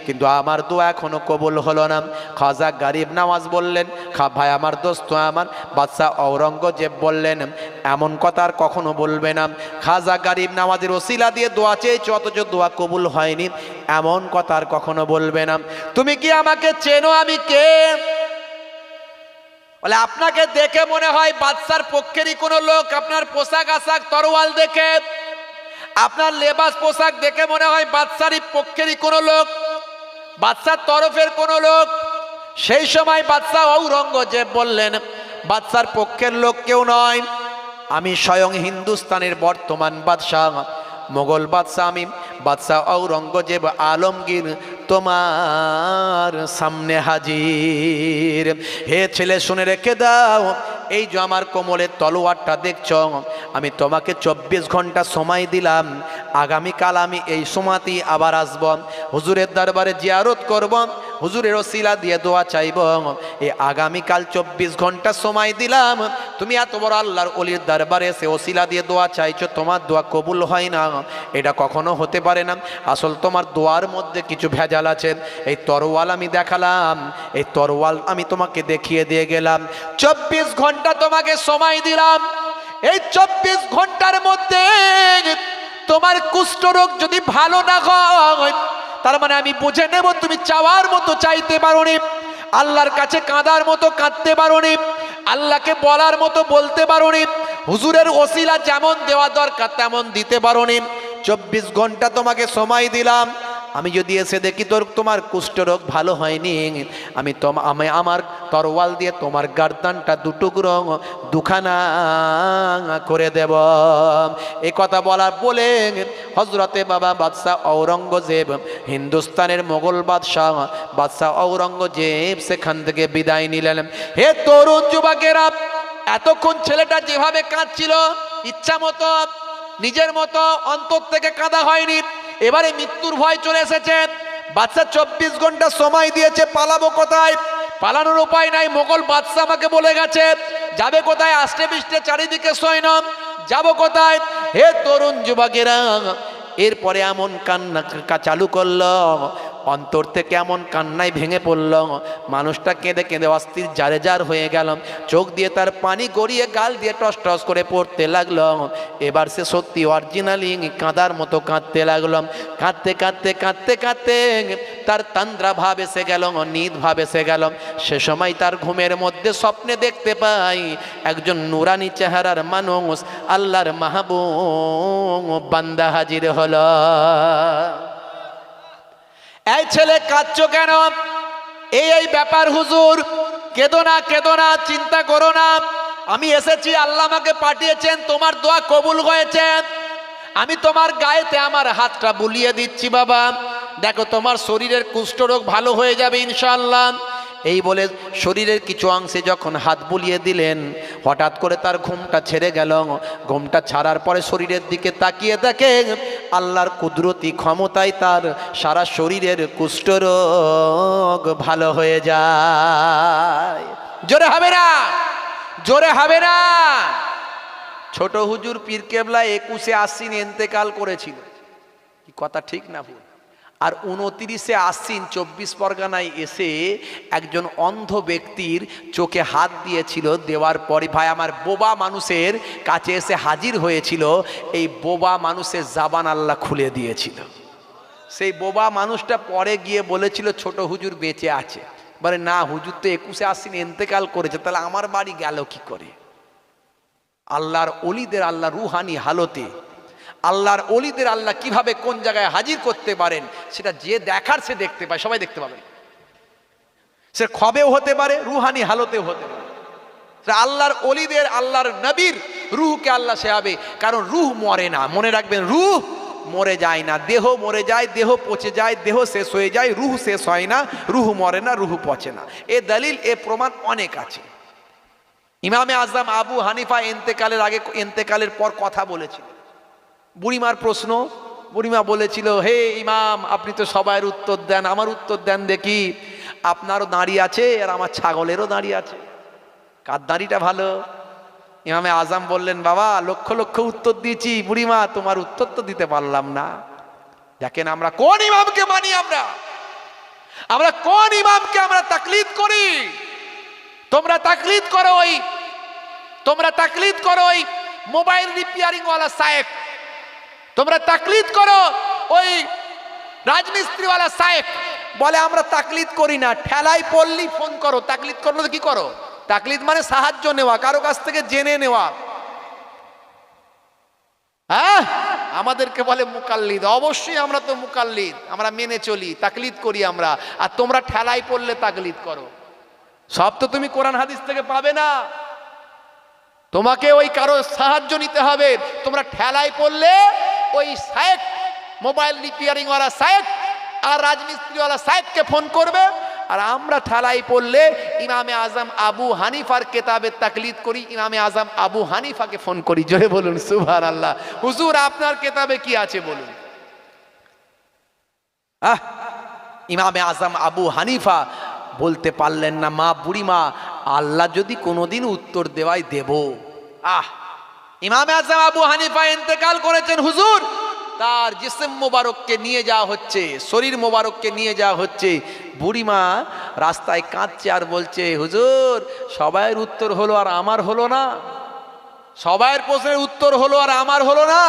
[SPEAKER 1] কিন্তু আমার দোয়া এখনো কবুল হলো না। খাজা গরিব নওয়াজ বললেন, ভাই আমার দোস্ত আমার। বাদশাহ ঔরঙ্গজেব বললেন, এমন কথা আর কখনো বলবে না। খাজা গরিব নওয়াজের ওসিলা দিয়ে দোয়া চেয়েছো, অথচ দোয়া কবুল হয়নি, এমন কথা আর কখনো বলবে না। তুমি কি আমাকে চেনো? আমি কে? বলে আপনাকে দেখে মনে হয় বাদশার পক্ষেরই কোনো লোক। আপনার পোশাক আশাক তরোয়াল দেখে, আপনার লেবাস পোশাক দেখে মনে হয় বাদশারই পক্ষেরই কোনো লোক, বাদশার তরফের কোনো লোক। সেই সময় বাদশাহ ঔরঙ্গজেব বললেন, বাদশার পক্ষের লোক কেউ নয়, আমি স্বয়ং হিন্দুস্তানের বর্তমান বাদশাহ, মোগল বাদশাহ। আমি বাদশাহ ঔরঙ্গজেব আলমগীর তোমার সামনে হাজির। হে ছেলে শুনে রেখে দাও, এই যে আমার কোমলের তলোয়ারটা দেখছ, আমি তোমাকে 24 ঘন্টা সময় দিলাম। আগামীকাল আমি এই সময়তেই আবার আসব, হুজুরের দরবারে জিয়ারত করব, হুজুরের ওসিলা দিয়ে দোয়া চাইব। এই আগামীকাল 24 ঘন্টা সময় দিলাম, তুমি এত বড় আল্লাহর ওলির দরবারে এসে ওসিলা দিয়ে দোয়া চাইছো, তোমার দোয়া কবুল হয় না, এটা কখনো হতে পারে না। আসল তোমার দোয়ার মধ্যে কিছু ভেজাল আছে। এই তরোয়াল আমি দেখালাম, এই তরোয়াল আমি তোমাকে দেখিয়ে দিয়ে গেলাম। 24 ঘন্টা তোমাকে সময় দিলাম, এই 24 ঘন্টার মধ্যে তোমার কুষ্ঠরোগ যদি ভালো না হয়, তার মানে আমি বুঝে নেব তুমি চাওয়ার মতো চাইতে পারোনি, আল্লাহর কাছে কাঁদার মতো কাঁদতে পারোনি, আল্লাহকে বলার মতো বলতে পারোনি, হুজুরের ওসিলা যেমন দেওয়া দরকার তেমন দিতে পারোনি। 24 ঘন্টা তোমাকে সময় দিলাম, আমি যদি এসে দেখি তোমার কুষ্ঠরোগ ভালো হয়নি, আমি আমার তরোয়াল দিয়ে তোমার গার্দানটা দুটুকরো দুখানা করে দেব। এই কথা বলার বলে হজরতে বাবা বাদশাহ ঔরঙ্গজেব, হিন্দুস্তানের মোগল বাদশাহ ঔরঙ্গজেব সেখান থেকে বিদায় নিলেন। হে তরুণ যুবকেরা, এতক্ষণ ছেলেটা যেভাবে কাঁদছিল, ইচ্ছা মতো নিজের মতো অন্তর থেকে কাঁদা হয়নি, এবারে মৃত্যুর ভয় চলে এসেছে। বাদশা 24 ঘন্টা সময় দিয়েছে, পালাবো কোথায়? পালানোর উপায় নাই। মোগল বাদশা আমাকে বলে গেছে, যাবে কোথায়? আষ্টে পৃষ্ঠে চারিদিকে সৈন্য, যাবো কোথায়? হে তরুণ যুবকেরা, এরপরে এমন কান্না চালু করলো, অন্তর থেকে এমন কান্নায় ভেঙে পড়ল, মানুষটা কেঁদে কেঁদে অস্থির জারে জার হয়ে গেল, চোখ দিয়ে তার পানি গড়িয়ে গাল দিয়ে টস টস করে পড়তে লাগলো। এবার সে সত্যি অরিজিনালি কাঁদার মতো কাঁদতে লাগলো। কাঁদতে কাঁদতে কাঁদতে কাঁদতে তার তন্দ্রা ভাব এসে গেল, নিদ ভাব এসে গেল। সে সময় তার ঘুমের মধ্যে স্বপ্নে দেখতে পাই একজন নুরানি চেহারার মানুষ, আল্লাহর মাহবুব বান্দা হাজির হলো। এই ছেলে কাঁদছো কেন? এই ব্যাপার হুজুর। কেঁদো না, কেঁদো না, চিন্তা করো না, আমি এসেছি, আল্লাহ আমাকে পাঠিয়েছেন, তোমার দোয়া কবুল হয়েছে, আমি তোমার গায়েতে আমার হাতটা বুলিয়ে দিচ্ছি। বাবা দেখো, তোমার শরীরের কুষ্ঠরোগ ভালো হয়ে যাবে ইনশাআল্লাহ। এই বলে শরীরের কিছু অংশে যখন হাত বুলিয়ে দিলেন, হঠাৎ করে তার ঘুমটা ছেড়ে গেল। ঘুমটা ছাড়ার পরে শরীরের দিকে তাকিয়ে দেখে আল্লাহর কুদরতি ক্ষমতায় তার সারা শরীরের কুষ্ঠরোগ ভালো হয়ে যায়। জোরে হবে না, জোরে হবে না। ছোট হুজুর পীর কেবলা 21-এ আশ্বিন ইন্তেকাল করেছিল, কি কথা ঠিক না ভুল? আর 29-এ আশ্বিন 24 পরগনায় এসে একজন অন্ধ ব্যক্তির চোখে হাত দিয়েছিল। দেওয়ার পরে ভাই আমার বোবা মানুষের কাছে এসে হাজির হয়েছিল। এই বোবা মানুষের জাবান আল্লাহ খুলে দিয়েছিল। সেই বোবা মানুষটা পরে গিয়ে বলেছিল ছোট হুজুর বেঁচে আছে। বলে না, হুজুর তো 21-এ আশ্বিন ইন্তেকাল করেছে, তাহলে আমার বাড়ি গেল কি করে? আল্লাহর ওলিদের আল্লাহ রুহানি হালতে, আল্লাহর ওলিদের আল্লাহ কিভাবে কোন জায়গায় হাজির করতে পারেন সেটা যে দেখার সে দেখতে পায়, সবাই দেখতে পাবে। সে খবেও হতে পারে, রুহানি হালতেও হতে পারে। আল্লাহর ওলিদের, আল্লাহর নবীর রুহকে আল্লাহ সেভাবে, কারণ রুহ মরে না, মনে রাখবেন, রুহ মরে যায় না। দেহ মরে যায়, দেহ পচে যায়, দেহ শেষ হয়ে যায়, রুহ শেষ হয় না। রুহ মরে না, রুহ পচে না। এ দলিল, এ প্রমাণ অনেক আছে। ইমামে আজম আবু হানিফা ইন্তেকালের আগে, ইন্তেকালের পর কথা বলেছিল। বুড়িমার প্রশ্ন, বুড়িমা বলেছিল, হে ইমাম, আপনি তো সবার উত্তর দেন, আমার উত্তর দেন দেখি। আপনারও দাঁড়ি আছে আর আমার ছাগলেরও দাঁড়ি আছে, কার দাঁড়িটা ভালো? ইমামে আজম বললেন, বাবা লক্ষ লক্ষ উত্তর দিয়েছি, বুড়িমা তোমার উত্তর তো দিতে পারলাম না। দেখেন আমরা কোন ইমামকে মানি, আমরা কোন ইমামকে আমরা তাকলিদ করি। তোমরা তাকলিদ করো ওই, তোমরা তাকলিদ করো ওই মোবাইল রিপেয়ারিং ওয়ালা সাহেব, তোমরা তাকলিদ করো ওই রাজমিস্ত্রিওয়ালা সাহেব। বলে আমরা তাকলিদ করি না, ঠেলাই পড়লি ফোন করো। তাকলিদ করো কি করো? তাকলিদ মানে সাহায্য নেওয়া, কারো কাছ থেকে জেনে নেওয়া। হ্যাঁ, আমাদেরকে বলে মুকাল্লিদ। অবশ্যই আমরা তো মুকাল্লিদ, আমরা মেনে চলি, তাকলিদ করি আমরা। আর তোমরা ঠেলাই পড়লে তাকলিদ করো। সব তো তুমি কোরআন হাদিস থেকে পাবে না, তোমাকে ওই কারো সাহায্য নিতে হবে। তোমরা ঠেলাই পড়লে ওই সাহেব, মোবাইল রিপেয়ারিং ওয়ালা সাহেব আর রাজমিস্ত্রিওয়ালা সাহেবকে ফোন করবে। আর আমরা ঠেলাই পড়লে ইমামে আজম আবু হানিফার কেতাবের তাকলিদ করি, ইমামে আজম আবু হানিফাকে ফোন করি। জোরে বলুন সুবহানাল্লাহ। হুজুর আপনার কেতাবে কি আছে বলুন? ইমামে আজম আবু হানিফা বলতে পারলেন না, মা বুড়িমা আল্লাহ যদি কোনোদিন উত্তর দেওয়াই দেব। ইমামে আজম আবু হানিফা ইন্তেকাল করেছেন, হুজুর তার জিসম মোবারককে নিয়ে যাওয়া হচ্ছে, শরীর মোবারককে নিয়ে যাওয়া হচ্ছে। বুড়িমা রাস্তায় কাঁদছে আর বলছে, হুজুর সবাইয়ের উত্তর হলো আর আমার হলো না, সবাইয়ের প্রশ্নের উত্তর হলো আর আমার হলো না।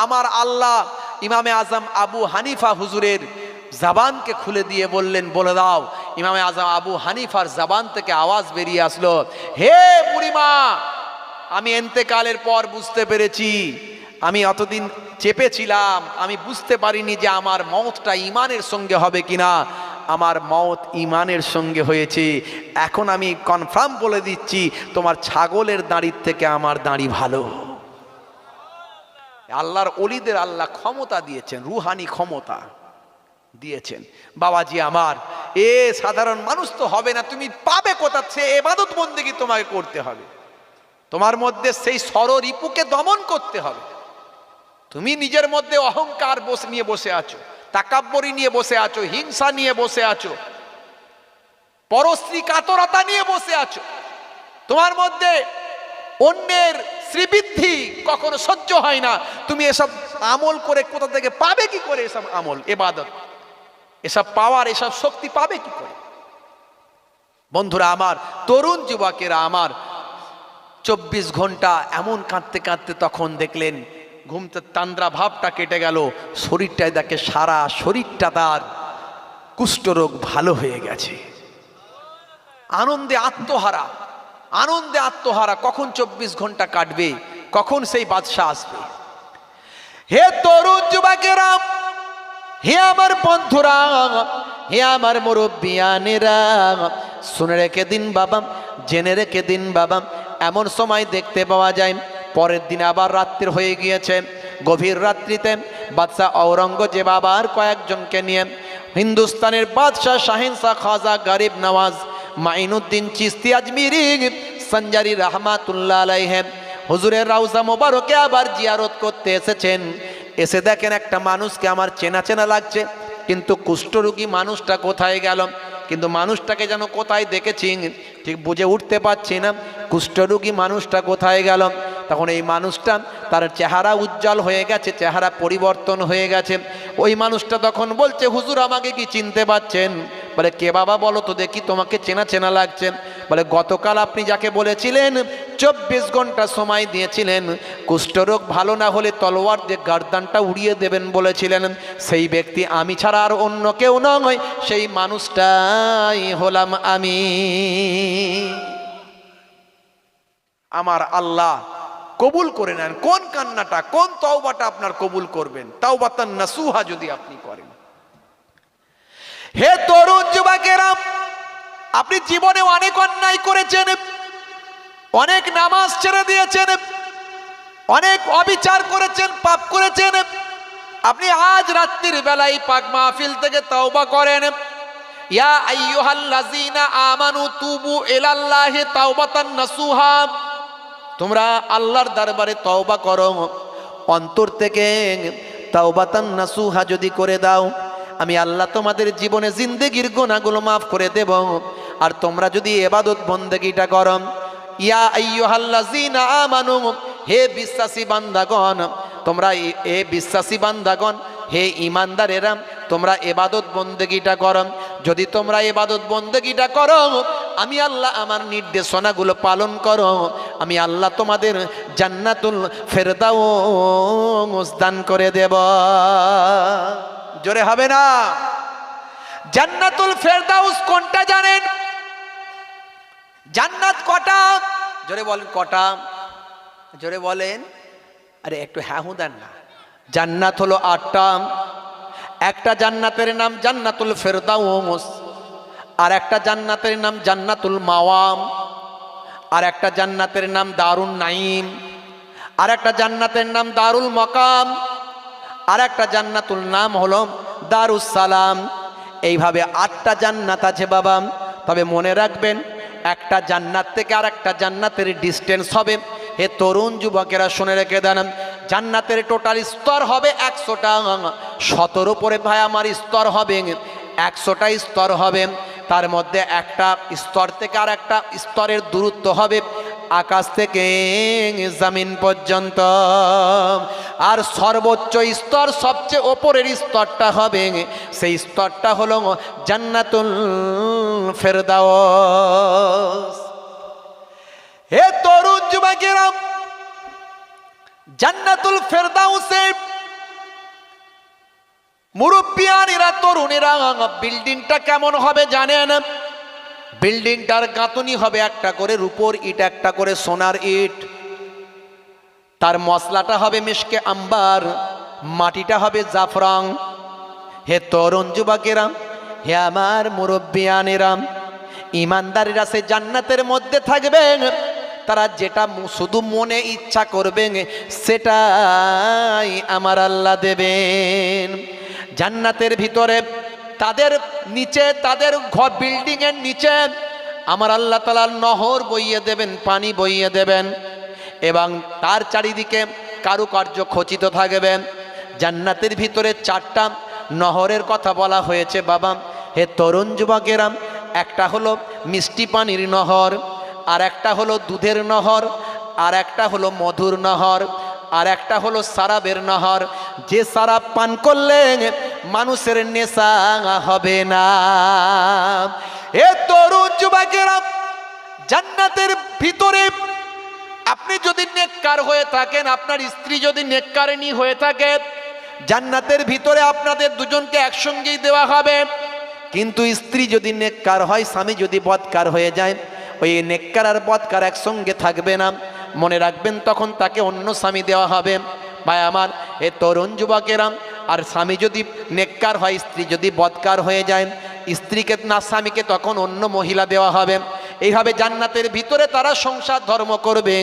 [SPEAKER 1] আমার আল্লাহ ইমামে আজম আবু হানিফা হুজুরের জবানকে খুলে দিয়ে বললেন, বলে দাও। ইমামে আজম আবু হানিফার জবান থেকে আওয়াজ বেরিয়ে আসলো, হে বুড়িমা, আমি ইন্তেকালের পর বুঝতে পেরেছি, আমি অতদিন চেপেছিলাম, আমি বুঝতে পারিনি যে আমার মওতটা ঈমানের সঙ্গে হবে কিনা। আমার মওত ঈমানের সঙ্গে হয়েছে। এখন আমি কনফার্ম বলে দিচ্ছি, তোমার ছাগলের দাঁড়ির থেকে আমার দাঁড়ি ভালো। আল্লাহর ওলিদের আল্লাহ ক্ষমতা দিয়েছেন, রুহানি ক্ষমতা দিয়েছেন। বাবাজি আমার, এ সাধারণ মানুষ তো হবে না, তুমি পাবে কোথা? সে ইবাদত বন্দেগী তোমাকে করতে হবে। তোমার মধ্যে সেই ষড়রিপুকে দমন করতে হবে। তুমি নিজের মধ্যে অহংকার নিয়ে বসে আছো, তাকাব্বরি নিয়ে বসে আছো, হিংসা নিয়ে বসে আছো, পরশ্রী কাতরতা নিয়ে বসে আছো। তোমার মধ্যে অন্যের শ্রীবৃদ্ধি কখনো সহ্য হয় না। তুমি এসব আমল করে কোথা থেকে পাবে? কি করে এসব আমল, ইবাদত, এসব পাওয়ার, এসব শক্তি পাবে কি করে? বন্ধুরা আমার, তরুণ যুবকেরা আমার, 24 ঘন্টা এমন কাঁদতে কাঁদতে তখন দেখলেন ঘুমতে তান্দ্রা ভাবটা কেটে গেল। শরীরটায় দেখে সারা শরীরটা তার কুষ্ঠরোগ ভালো হয়ে গেছে। আনন্দে আত্মহারা, আনন্দে আত্মহারা। কখন 24 ঘন্টা কাটবে, কখন সেই বাদশা আসবে? হে তরুণ যুবকেরা, হে আমার বন্ধুরা, হে আমার মুরব্বিয়ানেরা, শুনে রেখে দিন বাবা, জেনে রেখে দিন বাবা। এমন সময় দেখতে পাওয়া যায়, পরের দিন আবার রাত্রি হয়ে গিয়েছে। গভীর রাত্রিতে বাদশাহ ঔরঙ্গজেব আবার কয়েকজনকে নিয়ে হিন্দুস্তানের বাদশাহ শাহিনশাহ খাজা গরিব নওয়াজ মাইনুদ্দিন চিশতি আজমিরি সঞ্জারি রাহমাতুল্লাহ আলাইহি হুজুরের রওজা মোবারকে আবার জিয়ারত করতে এসেছেন। এসে দেখেন একটা মানুষকে আমার চেনা চেনা লাগছে, কিন্তু কুষ্ঠরোগী মানুষটা কোথায় গেল, কিন্তু মানুষটাকে যেন কোথায় দেখেছি ঠিক বুঝে উঠতে পারছি না, কুষ্ঠরোগী মানুষটা কোথায় গেল। তখন এই মানুষটা তার চেহারা উজ্জ্বল হয়ে গেছে, চেহারা পরিবর্তন হয়ে গেছে। ওই মানুষটা তখন বলছে, হুজুর আমাকে কি চিনতে পারছেন? বলে, কে বাবা বলো তো দেখি, তোমাকে চেনা চেনা লাগছে। বলে, গতকাল আপনি যাকে বলেছিলেন 24 ঘন্টা সময় দিয়েছিলেন, কুষ্ঠরোগ ভালো না হলে তলোয়ার দিয়ে গর্দানটা উড়িয়ে দেবেন বলেছিলেন, সেই ব্যক্তি আমি ছাড়া আর অন্য কেউ নয়, সেই মানুষটাই হলাম আমি। আমার আল্লাহ কবুল করে নেন। কোন কান্নাটা, কোন তওবাটা আপনার কবুল করবেন? তাওবাতান নাসুহা যদি আপনি করেন। হে তরুণ যুবকেরা, আপনি জীবনে অনেক অন্যায় করেছেন, অনেক নামাজ ছেড়ে দিয়েছেন, অনেক অবিচার করেছেন, পাপ করেছেন। আপনি আজ রাত্রির বেলায় পাক মাহফিল থেকে তওবা করেন। ইয়া আইয়ুহাল্লাযীনা আমানু তুবু ইলাল্লাহি তাওবাতান নাসুহা, তোমরা আল্লাহর দরবারে তওবা করো, অন্তর থেকে তাওবাতান নাসুহা যদি করে দাও, আমি আল্লাহ তোমাদের জীবনে জিন্দেগির গুনাহগুলো মাফ করে দেব। আর তোমরা যদি ইবাদত বন্দেগীটা করো, ইয়া আইয়ুহাল্লাযীনা আমানু, হে বিশ্বাসী বান্দাগণ, তোমরা হে বিশ্বাসী বান্দাগণ, হে ঈমানদারেরা, তোমরা ইবাদত বন্দেগীটা করো। যদি তোমরা ইবাদত বন্দেগীটা করো, আমি আল্লাহ আমার নির্দেশনাগুলো পালন করো, আমি আল্লাহ তোমাদের জান্নাতুল ফেরদাউস দান করে দেব। জোরে হবে না? জান্নাতুল ফেরদাউস কোনটা জানেন? জান্নাত কটা? জোরে বলেন কটা? জোরে বলেন। আরে একটু হ্যাঁ হু দেন না। জান্নাত হলো 8টা। একটা জান্নাতের নাম জান্নাতুল ফেরদাউস, আর একটা জান্নাতের নাম জান্নাতুল মাওয়াম, আর একটা জান্নাতের নাম দারুন নাঈম, আর একটা জান্নাতের নাম দারুল মাকাম, আর একটা জান্নাতুল নাম হলো দারুস সালাম। এইভাবে 8টা জান্নাত আছে বাবা। তবে মনে রাখবেন, একটা জান্নাত থেকে আর একটা জান্নাতের ডিস্টেন্স হবে। হে তরুণ যুবকেরা শুনে রেখে দেন, জান্নাতের টোটাল স্তর হবে 100টা। 17 পরে ভাই আমার স্তর হবে 100টা স্তর হবে। তার মধ্যে একটা স্তর থেকে আর একটা স্তরের দূরত্ব হবে আকাশ থেকে জমিন পর্যন্ত। আর সর্বোচ্চ স্তর, সবচেয়ে ওপরের স্তরটা হবে, সেই স্তরটা হলো জান্নাতুল ফেরদাউস। হে তরুণ যুবকেরা, জান্নাতুল ফেরদাউসে মুরব্বিয়ানেরা, তরুণেরা, বিল্ডিংটা কেমন হবে জানেন? বিল্ডিংটার গাঁথনি হবে একটা করে রূপোর ইট, একটা করে সোনার ইট। তার মশলাটা হবে মিশকে আম্বার, মাটিটা হবে জাফরান। হে তরুণ যুবকেরা, হে আমার মুরব্বিয়ানেরা, ইমানদারেরা সে জান্নাতের মধ্যে থাকবে। তারা যেটা শুধু মনে ইচ্ছা করবে সেটাই আমার আল্লাহ দেবেন। জান্নাতের ভিতরে তাদের নিচে, তাদের ঘর বিল্ডিংয়ের নিচে আমার আল্লাহ তাআলা নহর বইয়ে দেবেন, পানি বইয়ে দেবেন, এবং তার চারিদিকে কারুকার্য খচিত থাকবে। জান্নাতের ভিতরে 4টা নহরের কথা বলা হয়েছে বাবা। হে তরুণ যুবকেরা, একটা হলো মিষ্টি পানির নহর, আর একটা হলো দুধের নহর, আর একটা হলো মধুর নহর, আর একটা হলো শরাবের নহর। যে শরাব পান করলে মানুষের নেশা হবে না। এ তরুণ যুবকেরা, জান্নাতের ভিতরে আপনি যদি নেককার হয়ে থাকেন, আপনার স্ত্রী যদি নেককারিনী হয়ে থাকে, জান্নাতের ভিতরে আপনাদের দুজনকে একসঙ্গেই দেওয়া হবে। কিন্তু স্ত্রী যদি নেককার হয়, স্বামী যদি বদকার হয়ে যায়, ওই নেককার আর বদকার একসঙ্গে থাকবে না। মনে রাখবেন, তখন তাকে অন্য স্বামী দেওয়া হবে। ভাই আমার, এ তরুণ যুবকেরা, আর স্বামী যদি নেককার হয়, স্ত্রী যদি বদকার হয়ে যায়, স্ত্রীকে না, স্বামীকে তখন অন্য মহিলা দেওয়া হবে। এইভাবে জান্নাতের ভিতরে তারা সংসার ধর্ম করবে।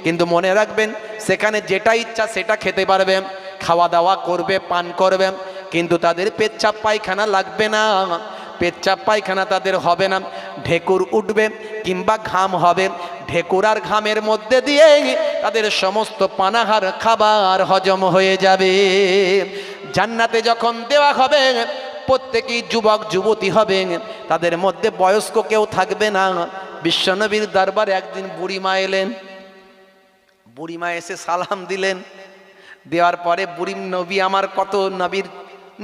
[SPEAKER 1] কিন্তু মনে রাখবেন, সেখানে যেটা ইচ্ছা সেটা খেতে পারবে, খাওয়া দাওয়া করবে, পান করবে, কিন্তু তাদের পেচ্ছাপ পায়খানা লাগবে না। পেচ্ছাপ পায়খানা তাদের হবে না, ঢেকুর উঠবে কিংবা ঘাম হবে, ঢেকুর আর ঘামের মধ্যে দিয়ে তাদের সমস্ত পানাহার খাবার হজম হয়ে যাবে। জান্নাতে যখন দেওয়া হবে প্রত্যেকেই যুবক যুবতী হবে, তাদের মধ্যে বয়স্ক কেউ থাকবে না। বিশ্বনবীর দরবারে একদিন বুড়িমা এলেন, বুড়িমা এসে সালাম দিলেন, দেওয়ার পরে বুড়ি নবী আমার কত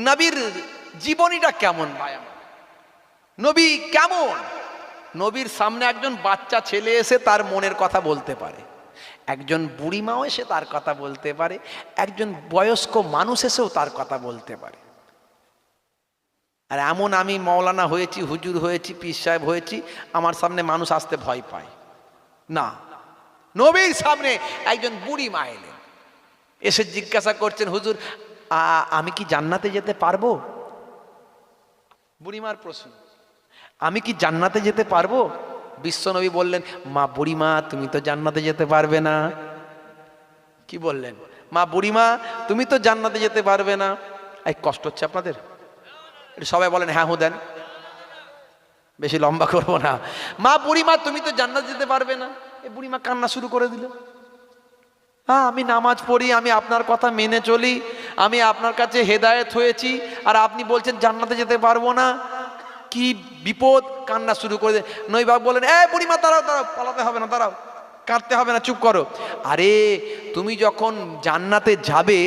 [SPEAKER 1] নবীর জীবনীটা কেমন ভাই, আমার নবী কেমন। নবীর সামনে একজন বাচ্চা ছেলে এসে তার মনের কথা বলতে পারে, একজন বুড়িমাও এসে তার কথা বলতে পারে, একজন বয়স্ক মানুষ এসেও তার কথা বলতে পারে। আর এমন আমি মৌলানা হয়েছি, হুজুর হয়েছি, পীর সাহেব হয়েছি, আমার সামনে মানুষ আসতে ভয় পায় না। নবীর সামনে একজন বুড়ি মা এলেন, এসে জিজ্ঞাসা করছেন, হুজুর আমি কি জান্নাতে যেতে পারবো? বুড়িমার প্রশ্ন, আমি কি জান্নাতে যেতে পারবো? বিশ্বনবী বললেন, মা বুড়িমা তুমি তো জান্নাতে যেতে পারবে না। কি বললেন? মা বুড়িমা তুমি তো জান্নাতে যেতে পারবে না। এই কষ্ট হচ্ছে আপনাদের? সবাই বলেন হ্যাঁ হু দেন, বেশি লম্বা করবো না। মা বুড়িমা তুমি তো জান্নাতে যেতে পারবে না। এই বুড়িমা কান্না শুরু করে দিল। হ্যাঁ আমি নামাজ পড়ি, আমি আপনার কথা মেনে চলি, আমি আপনার কাছে হেদায়েত হয়েছি, আর আপনি বলছেন জান্নাতে যেতে পারবো না, কি বিপদ। কান্না শুরু করে দেয়। নবী বলেন, এ বুড়িমা দাঁড়াও দাঁড়াও, পালাতে হবে না, দাঁড়াও, কাঁদতে হবে না, চুপ করো। আরে তুমি যখন জান্নাতে যাবে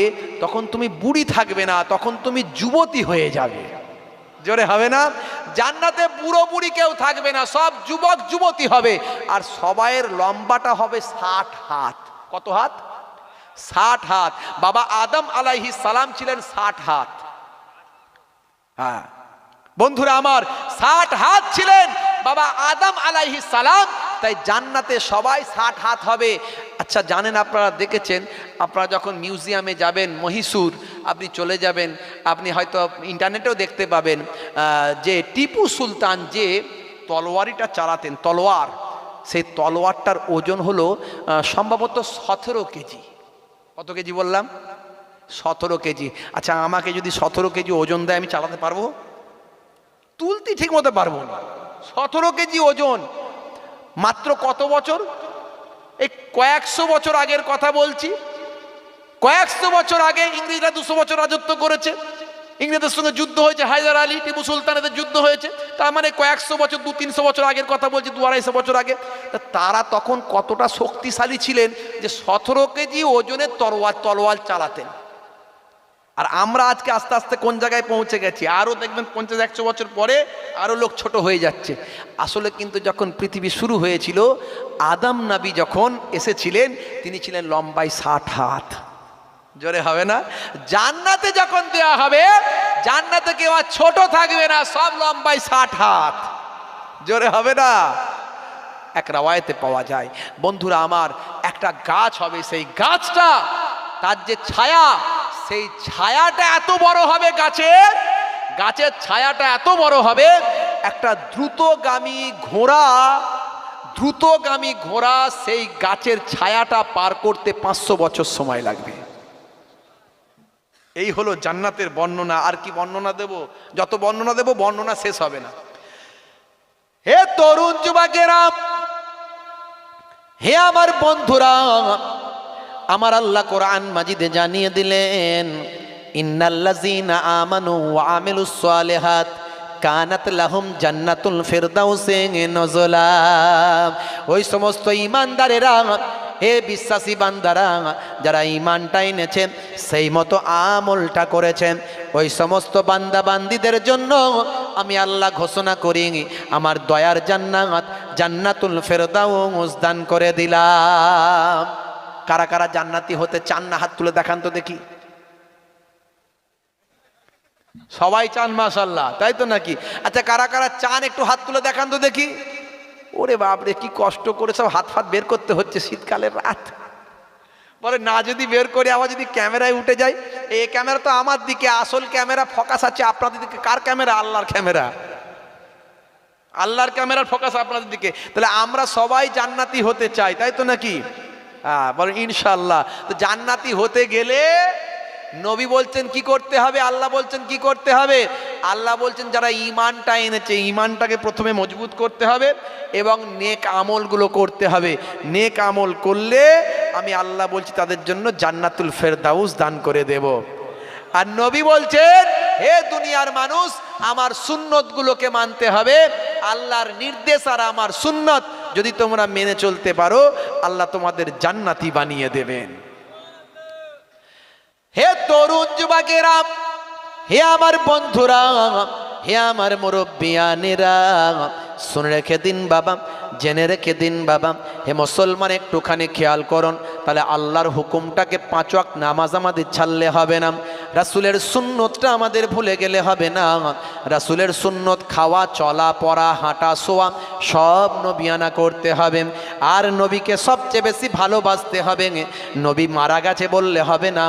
[SPEAKER 1] তখন তুমি বুড়ি থাকবে না, তখন তুমি যুবতী হয়ে যাবে। জোরে হবে না? জান্নাতে বুড়ো বুড়ি কেউ থাকবে না, সব যুবক যুবতী হবে। আর সবাইয়ের লম্বাটা হবে 60 হাত। কত হাত? 60 হাত। বাবা আদম আলাইহিস সালাম ছিলেন 60 হাত। হ্যাঁ বন্ধুরা আমার, 60 হাত ছিলেন বাবা আদম আলাইহিস সালাম। তাই জান্নাতে সবাই 60 হাত হবে। আচ্ছা জানেন, আপনারা দেখেছেন, আপনারা যখন মিউজিয়ামে যাবেন মহীশূর, আপনি চলে যাবেন, আপনি হয়তো ইন্টারনেটেও দেখতে পাবেন যে টিপু সুলতান যে তলোয়ারিটা চালাতেন, তলোয়ার, সেই তলোয়ারটার ওজন হলো সম্ভবত 17 কেজি। কত কেজি বললাম? 17 কেজি। আচ্ছা আমাকে যদি 17 কেজি ওজন দেয় আমি চালাতে পারবো? তুলতে ঠিক মতো পারবো না। 17 কেজি ওজন। মাত্র কত বছর? এই কয়েকশো বছর আগের কথা বলছি। কয়েকশো বছর আগে ইংরেজরা 200 বছর রাজত্ব করেছে, ইংরেজদের সঙ্গে যুদ্ধ হয়েছে, হায়দার আলী টিপু সুলতানের যুদ্ধ হয়েছে। তার মানে কয়েকশো বছর, 200-300 বছর আগের কথা বলছি, 200-250 বছর আগে। তারা তখন কতটা শক্তিশালী ছিলেন যে 17 কেজি ওজনের তলোয়ার চালাতেন। আর আমরা আজকে আস্তে আস্তে কোন জায়গায় পৌঁছে গেছি, আরও দেখবেন 50-100 বছর পরে আরও লোক ছোট হয়ে যাচ্ছে। আসলে কিন্তু যখন পৃথিবী শুরু হয়েছিল, আদম নবী যখন এসেছিলেন তিনি ছিলেন লম্বায় 60 হাত। জোরে হবে না? জান্নাতে যখন দেওয়া হবে, জান্নাতে কেউ আর ছোট থাকবে না, সব লম্বায় 60 হাত। জোরে হবে না? এক রাওয়ায়াতে পাওয়া যায়, বন্ধুরা আমার, একটা গাছ হবে, সেই গাছটা, তার যে ছায়া, সেই ছায়াটা এত বড় হবে, গাছের ছায়াটা এত বড় হবে, একটা দ্রুতগামী ঘোড়া সেই গাছের ছায়াটা পার করতে 500 বছর সময় লাগবে। এই হলো জান্নাতের বর্ণনা। আর কি বর্ণনা দেব? যত বর্ণনা দেব বর্ণনা শেষ হবে না। হে তরুণ যুবকেরা, হে আমার বন্ধুরা, আমার আল্লাহ কোরআন মাজিদে জানিয়ে দিলেন, ইন্নাল্লাযীনা আমানু ওয়া আমিলুস সালিহাত কানাত লাহুম জান্নাতুল ফিরদাউসি নুজুলা। ওই সমস্ত ঈমানদারেরা, হে বিশ্বাসী বান্দারা, যারা ঈমানটা এনেছে, সেই মতো আমলটা করেছেন, ওই সমস্ত বান্দা বান্দীদের জন্য আমি আল্লাহ ঘোষণা করি আমার দয়ার জান্নাত, জান্নাতুল ফিরদাউস দান করে দিলাম। কারা কারা জান্নাতি হতে চান না? হাত তুলে দেখান তো দেখি। সবাই চান, মাশাআল্লাহ, তাই তো নাকি? আচ্ছা কারা কারা চান একটু হাত তুলে দেখান তো দেখি। ওরে বাপরে, কি কষ্ট করে সব হাত ফাত বের করতে হচ্ছে শীতকালের রাত। বলে না, যদি বের করি আবার যদি ক্যামেরায় উঠে যায়। এই ক্যামেরা তো আমার দিকে, আসল ক্যামেরা ফোকাস আছে আপনাদের দিকে। কার ক্যামেরা? আল্লাহর ক্যামেরা। আল্লাহর ক্যামেরার ফোকাস আপনাদের দিকে। তাহলে আমরা সবাই জান্নাতি হতে চাই, তাই তো নাকি? হ্যাঁ বলেন ইনশাআল্লাহ। তো জান্নাতি হতে গেলে নবী বলছেন কি করতে হবে, আল্লাহ বলছেন কি করতে হবে? আল্লাহ বলছেন যারা ঈমানটা এনেছে, ঈমানটাকে প্রথমে মজবুত করতে হবে এবং নেক আমলগুলো করতে হবে। নেক আমল করলে আমি আল্লাহ বলছি তাদের জন্য জান্নাতুল ফেরদাউস দান করে দেব। আর নবী বলছেন, হে দুনিয়ার মানুষ, আমার সুন্নতগুলোকে মানতে হবে। আল্লাহর নির্দেশ আর আমার সুন্নত যদি তোমরা মেনে চলতে পারো, আল্লাহ তোমাদের জান্নাতি বানিয়ে দেবেন। হে তরুণ যুবকেরা, হে আমার বন্ধুরা, হে আমার মুরব্বিয়ানেরা, শুনে রেখে দিন বাবা, জেনে রেখে দিন বাবা। হে মুসলমান, একটুখানি খেয়াল করুন, তাহলে আল্লাহর হুকুমটাকে 5 ওয়াক্ত নামাজ আমাদের ছাড়লে হবে না, রাসূলের সুন্নতটা আমাদের ভুলে গেলে হবে না। রাসূলের সুন্নত খাওয়া, চলা, পড়া, হাঁটা, শোয়া সব নবিয়ানা করতে হবে। আর নবীকে সবচেয়ে বেশি ভালোবাসতে হবে। নবী মারা গেছে বললে হবে না,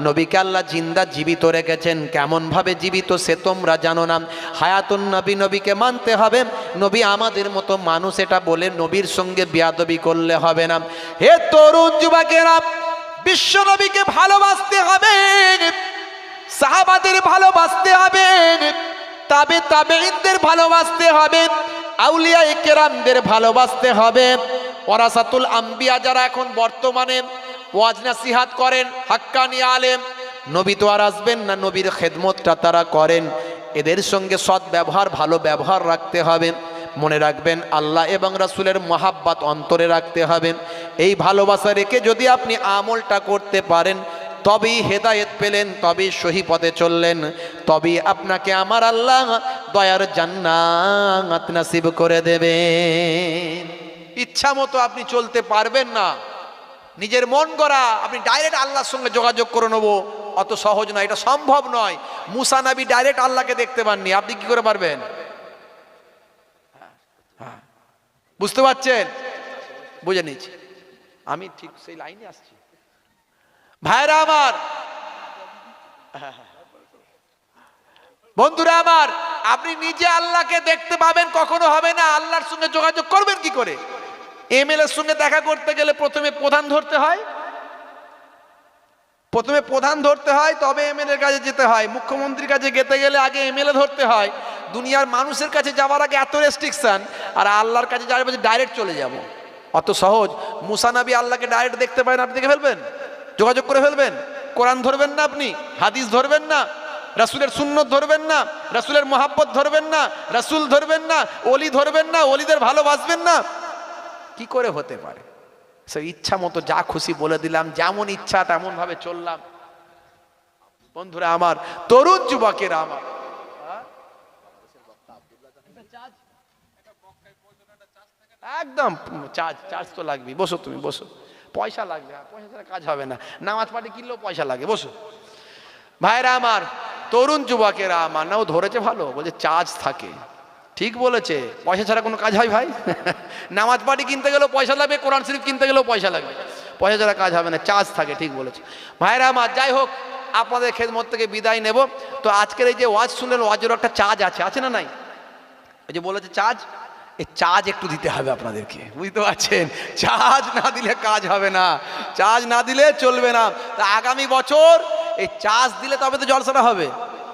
[SPEAKER 1] নবীকে আল্লাহ জিন্দা জীবিত রেখেছেন। কেমনভাবে জীবিত সে তোমরা জানো না। হায়াতুন নবী, নবীকে মানতে হবে। নবী আমাদের মতো মানুষ, এটা বলে নবীর সঙ্গে বেয়াদবি করলে হবে না। হে তরুণ যুবকেরা, বিশ্ব নবীকে ভালোবাসতে হবে, সাহাবাদের ভালোবাসতে হবে, তাবেঈনদের ভালোবাসতে হবে, আউলিয়া কেরামদের ভালোবাসতে হবে। ওয়ারাসাতুল আম্বিয়া যারা এখন বর্তমানে ওয়াজ নাসিহাত করেন, হাক্কানি আলেম, নবী তো আর আসবেন না, নবীর খেদমতটা তারা করেন। এদের সঙ্গে সৎ ব্যবহার, ভালো ব্যবহার রাখতে হবে। মনে রাখবেন, আল্লাহ এবং রাসূলের মহাব্বত অন্তরে রাখতে হবে। এই ভালোবাসা রেখে যদি আপনি আমলটা করতে পারেন, তবেই হেদায়েত পেলেন, তবেই সহি পথে চললেন, তবেই আপনাকে আমার আল্লাহ দয়ার জান্নাত নসিব করে দেবেন। ইচ্ছা মতো আপনি চলতে পারবেন না। নিজের মন গড়া আপনি ডাইরেক্ট আল্লাহর সঙ্গে যোগাযোগ করে নেবো, অত সহজ নয়, এটা সম্ভব নয়। মুসা নবী ডাইরেক্ট আল্লাহকে দেখতে পাননি, আপনি কি করে পারবেন? বুঝতে পারছেন? বুঝে নিচ্ছি, আমি ঠিক সেই লাইনে আসছি। ভাইরা আমার, বন্ধুরা আমার, আপনি নিজে আল্লাহকে দেখতে পাবেন কখনো হবে না। আল্লাহর সঙ্গে যোগাযোগ করবেন কি করে? এমএলএ এর সঙ্গে দেখা করতে গেলে প্রথমে প্রধান ধরতে হয়, প্রথমে প্রধান ধরতে হয়, তবে এমএলএ এর কাছে যেতে হয়। মুখ্যমন্ত্রীর কাছে যেতে গেলে আগে এমএলএ ধরতে হয়। দুনিয়ার মানুষের কাছে যাওয়ার আগে এত রেস্ট্রিকশন, আর আল্লাহর কাছে যাওয়ার পর ডাইরেক্ট চলে যাব, অত সহজ। মুসা নবী আল্লাহকে ডাইরেক্ট দেখতে পারেন, আপনি দেখে ফেলবেন, যোগাযোগ করে ফেলবেন। কোরআন ধরবেন না, আপনি হাদিস ধরবেন না, রাসূলের সুন্নত ধরবেন না, রাসূলের মহাব্বত ধরবেন না, রাসূল ধরবেন না, ওলি ধরবেন না, ওলিদের ভালোবাসবেন না, কি করে হতে পারে? সে ইচ্ছা মতো যা খুশি বলে দিলাম, যেমন ইচ্ছা তেমন ভাবে চললাম। বন্ধুরা আমার, তরুণ যুবকেরা আমার, একদম চার্জ তো লাগবে। বসো, তুমি বসো, পয়সা লাগবে, পয়সা ছাড়া কাজ হবে না। নামাজ পাঠে কিনলেও পয়সা লাগে, বসো। ভাইরা আমার, তরুণ যুবকেরা আমার, না ও ধরেছে ভালো, বলছে চার্জ থাকে, ঠিক বলেছে, পয়সা ছাড়া কোনো কাজ হয় ভাই? নামাজ পাঠি কিনতে গেলেও পয়সা লাগবে, কোরআন শরীফ কিনতে গেলেও পয়সা লাগবে, পয়সা ছাড়া কাজ হবে না, চার্জ থাকে, ঠিক বলেছে। ভাইরা আমার, যাই হোক, আপনাদের খেদমত থেকে বিদায় নেব। তো আজকের এই যে ওয়াজ শুনলেন, ওয়াজেরও একটা চার্জ আছে না নাই? ওই যে বলেছে চার্জ, এই চার্জ একটু দিতে হবে আপনাদেরকে, বুঝতে পারছেন? চার্জ না দিলে কাজ হবে না, চার্জ না দিলে চলবে না। তা আগামী বছর এই চার্জ দিলে তবে তো জলসাটা হবে,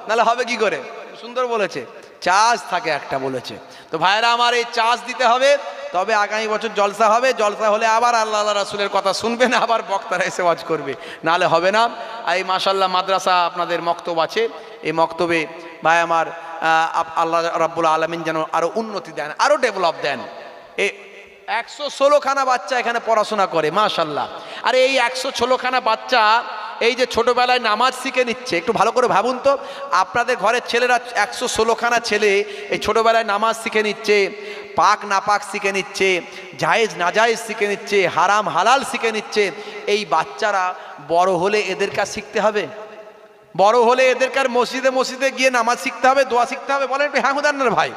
[SPEAKER 1] নাহলে হবে কি করে? সুন্দর বলেছে, চার্জ থাকে একটা বলেছে। তো ভাইরা আমার, এই চার্জ দিতে হবে, তবে আগামী বছর জলসা হবে। জলসা হলে আবার আল্লাহ রাসূলের কথা শুনবেন, আবার বক্তারা এসে ওয়াজ করবে, নাহলে হবে না। আর এই মাশাআল্লাহ মাদ্রাসা আপনাদের মক্তব আছে, এই মক্তবে ভাই আমার আল্লাহ রাব্বুল আলামিন যেন আরো উন্নতি দেন, আরো ডেভেলপ দেন। এই 116খানা বাচ্চা এখানে পড়াশোনা করে, মাশাআল্লাহ। আর এই 116খানা বাচ্চা এই যে ছোটবেলায় নামাজ শিখে নিচ্ছে, একটু ভালো করে ভাবুন তো, আপনাদের ঘরের ছেলেরা 116খানা ছেলে এই ছোটবেলায় নামাজ শিখে নিচ্ছে, পাক নাপাক শিখে নিচ্ছে, জায়েজ নাজায়েজ শিখে নিচ্ছে, হারাম হালাল শিখে নিচ্ছে। এই বাচ্চারা বড় হলে এদের কাছে শিখতে হবে, বড় হলে এদেরকার মসজিদে মসজিদে গিয়ে নামাজ শিখতে হবে, দোয়া শিখতে হবে। বলেন হ্যাঁ হুদান্নার ভাই,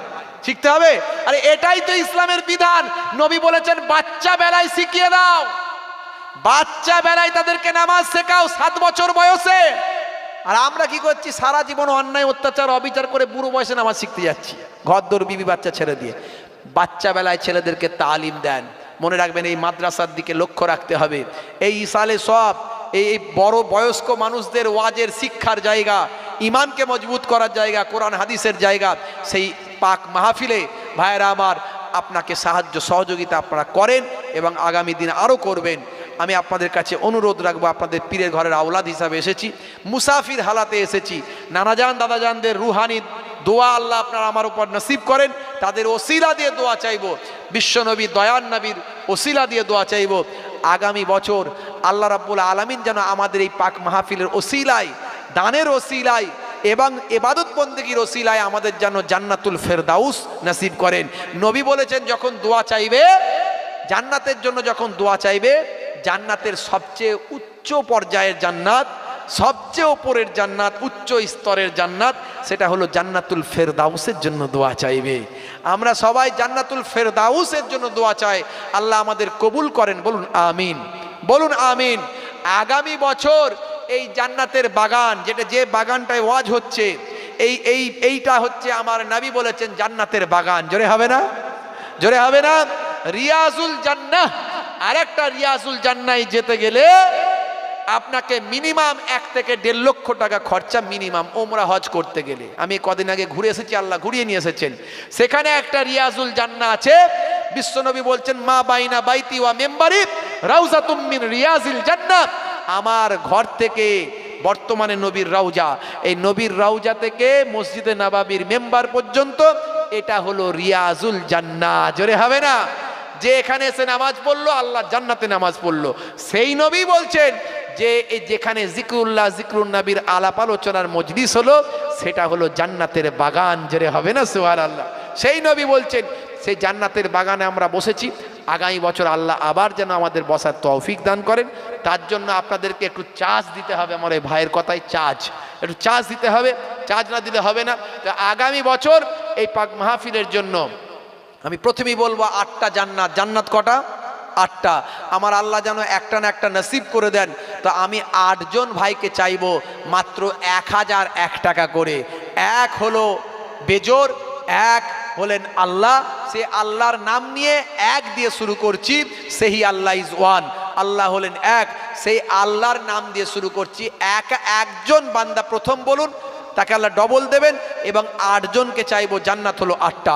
[SPEAKER 1] শিখতে হবে। আরে এটাই তো ইসলামের বিধান। নবী বলেছেন বাচ্চা বেলায় শিখিয়ে দাও, বাচ্চা বেলায় তাদেরকে নামাজ শেখাও 7 বছর বয়সে। আর আমরা কি করছি? সারা জীবন অন্যায় অত্যাচার অবিচার করে বুড়ো বয়সে নামাজ শিখতে যাচ্ছি, ঘরদোর বিবি বাচ্চা ছেড়ে দিয়ে। বাচ্চা বেলায় ছেলেদেরকে তালিম দেন। মনে রাখবেন, এই মাদ্রাসার দিকে লক্ষ্য রাখতে হবে। এই ইসালে সব এই বড় বয়স্ক মানুষদের ওয়াজের শিক্ষার জায়গা, ইমানকে মজবুত করার জায়গা, কোরআন হাদিসের জায়গা। সেই পাক মাহফিলে ভাইয়েরা আমার আপনাকে সাহায্য সহযোগিতা আপনারা করেন এবং আগামী দিন আরও করবেন। আমি আপনাদের কাছে অনুরোধ রাখবো, আপনাদের পীরের ঘরের আওলাদ হিসাবে এসেছি, মুসাফির হালাতে এসেছি। নানাজান দাদাজানদের রুহানি দোয়া আল্লাহ আপনারা আমার উপর নসিব করেন, তাদের ওসিলা দিয়ে দোয়া চাইব, বিশ্বনবী দয়ান নবীর ওসিলা দিয়ে দোয়া চাইব। আগামী বছর আল্লাহ রাব্বুল আলামিন যেন আমাদের এই পাক মাহফিলের ওসিলায়, দানের ওসিলায় এবং ইবাদত বন্দেগীর ওসিলায় আমাদের যেন জান্নাতুল ফেরদাউস নসিব করেন। নবী বলেছেন যখন দোয়া চাইবে, জান্নাতের জন্য যখন দোয়া চাইবে, জান্নাতের সবচেয়ে উচ্চ পর্যায়ের জান্নাত, সবচেয়ে উপরের জান্নাত, উচ্চ স্তরের জান্নাত, সেটা হলো জান্নাতুল ফেরদাউসের জন্য দোয়া চাইবে। আমরা সবাই জান্নাতুল ফেরদাউসের জন্য দোয়া চাই, আল্লাহ আমাদের কবুল করেন। বলুন আমিন, বলুন আমিন। আগামী বছর এই জান্নাতের বাগান, যেটা যে বাগানটায় ওয়াজ হচ্ছে, এইটা হচ্ছে আমার নবী বলেছেন জান্নাতের বাগান। জোরে হবে না? জোরে হবে না? রিয়াজুল জান্নাহ। আরেকটা রিয়াজুল জান্নায় যেতে গেলে আপনাকে মিনিমাম 1 থেকে 1.5 লক্ষ টাকা খরচা মিনিমাম, ওমরা হজ করতে গেলে। আমি কদিন আগে ঘুরে এসেছি, আল্লাহ ঘুরিয়ে নিয়ে এসেছেন। সেখানে একটা রিয়াজুল জান্নাহ আছে। বিশ্বনবী বলছেন মা বাইনা বাইতি ওয়া মেম্বারি রাউজাতুম মিন রিয়াজিল জান্নাহ। আমার ঘর থেকে বর্তমানে নবীর রাউজা, এই নবীর রাউজা থেকে মসজিদে নববীর মেম্বার পর্যন্ত এটা হলো রিয়াজুল জান্নাহ। জোরে হবে না? যে এখানে এসে নামাজ পড়লো, আল্লাহ জান্নাতে নামাজ পড়লো। সেই নবী বলছেন যে যেখানে জিকরুল্লাহ, জিকরুন নবীর আলাপ আলোচনার মজলিস হলো, সেটা হলো জান্নাতের বাগান। জোরে হবে না? সুবহানাল্লাহ। সেই নবী বলছেন সেই জান্নাতের বাগানে আমরা বসেছি। আগামী বছর আল্লাহ আবার যেন আমাদের বসার তৌফিক দান করেন। তার জন্য আপনাদেরকে একটু চার্জ দিতে হবে। আমার এই ভাইয়ের কথায় একটু চার্জ দিতে হবে, চার্জ না দিলে হবে না। তো আগামী বছর এই পাক মাহফিলের জন্য আমি প্রথমেই বলবো 8টা জান্নাত। জান্নাত কটা? 8টা। আমার আল্লাহ যেন একটা না একটা নসিব করে দেন। তো আমি 8 জন ভাইকে চাইবো মাত্র 1001 টাকা করে। এক হলো বেজোর, এক হলেন আল্লাহ। সে আল্লাহর নাম নিয়ে 1 দিয়ে শুরু করছি। সেহি আল্লাহ ইজ ওয়ান, আল্লাহ হলেন এক। সেই আল্লাহর নাম দিয়ে শুরু করছি। একজন বান্দা প্রথম বলুন, তাকে আল্লাহ ডবল দেবেন। এবং 8 জনকে চাইবো, জান্নাত হলো 8টা।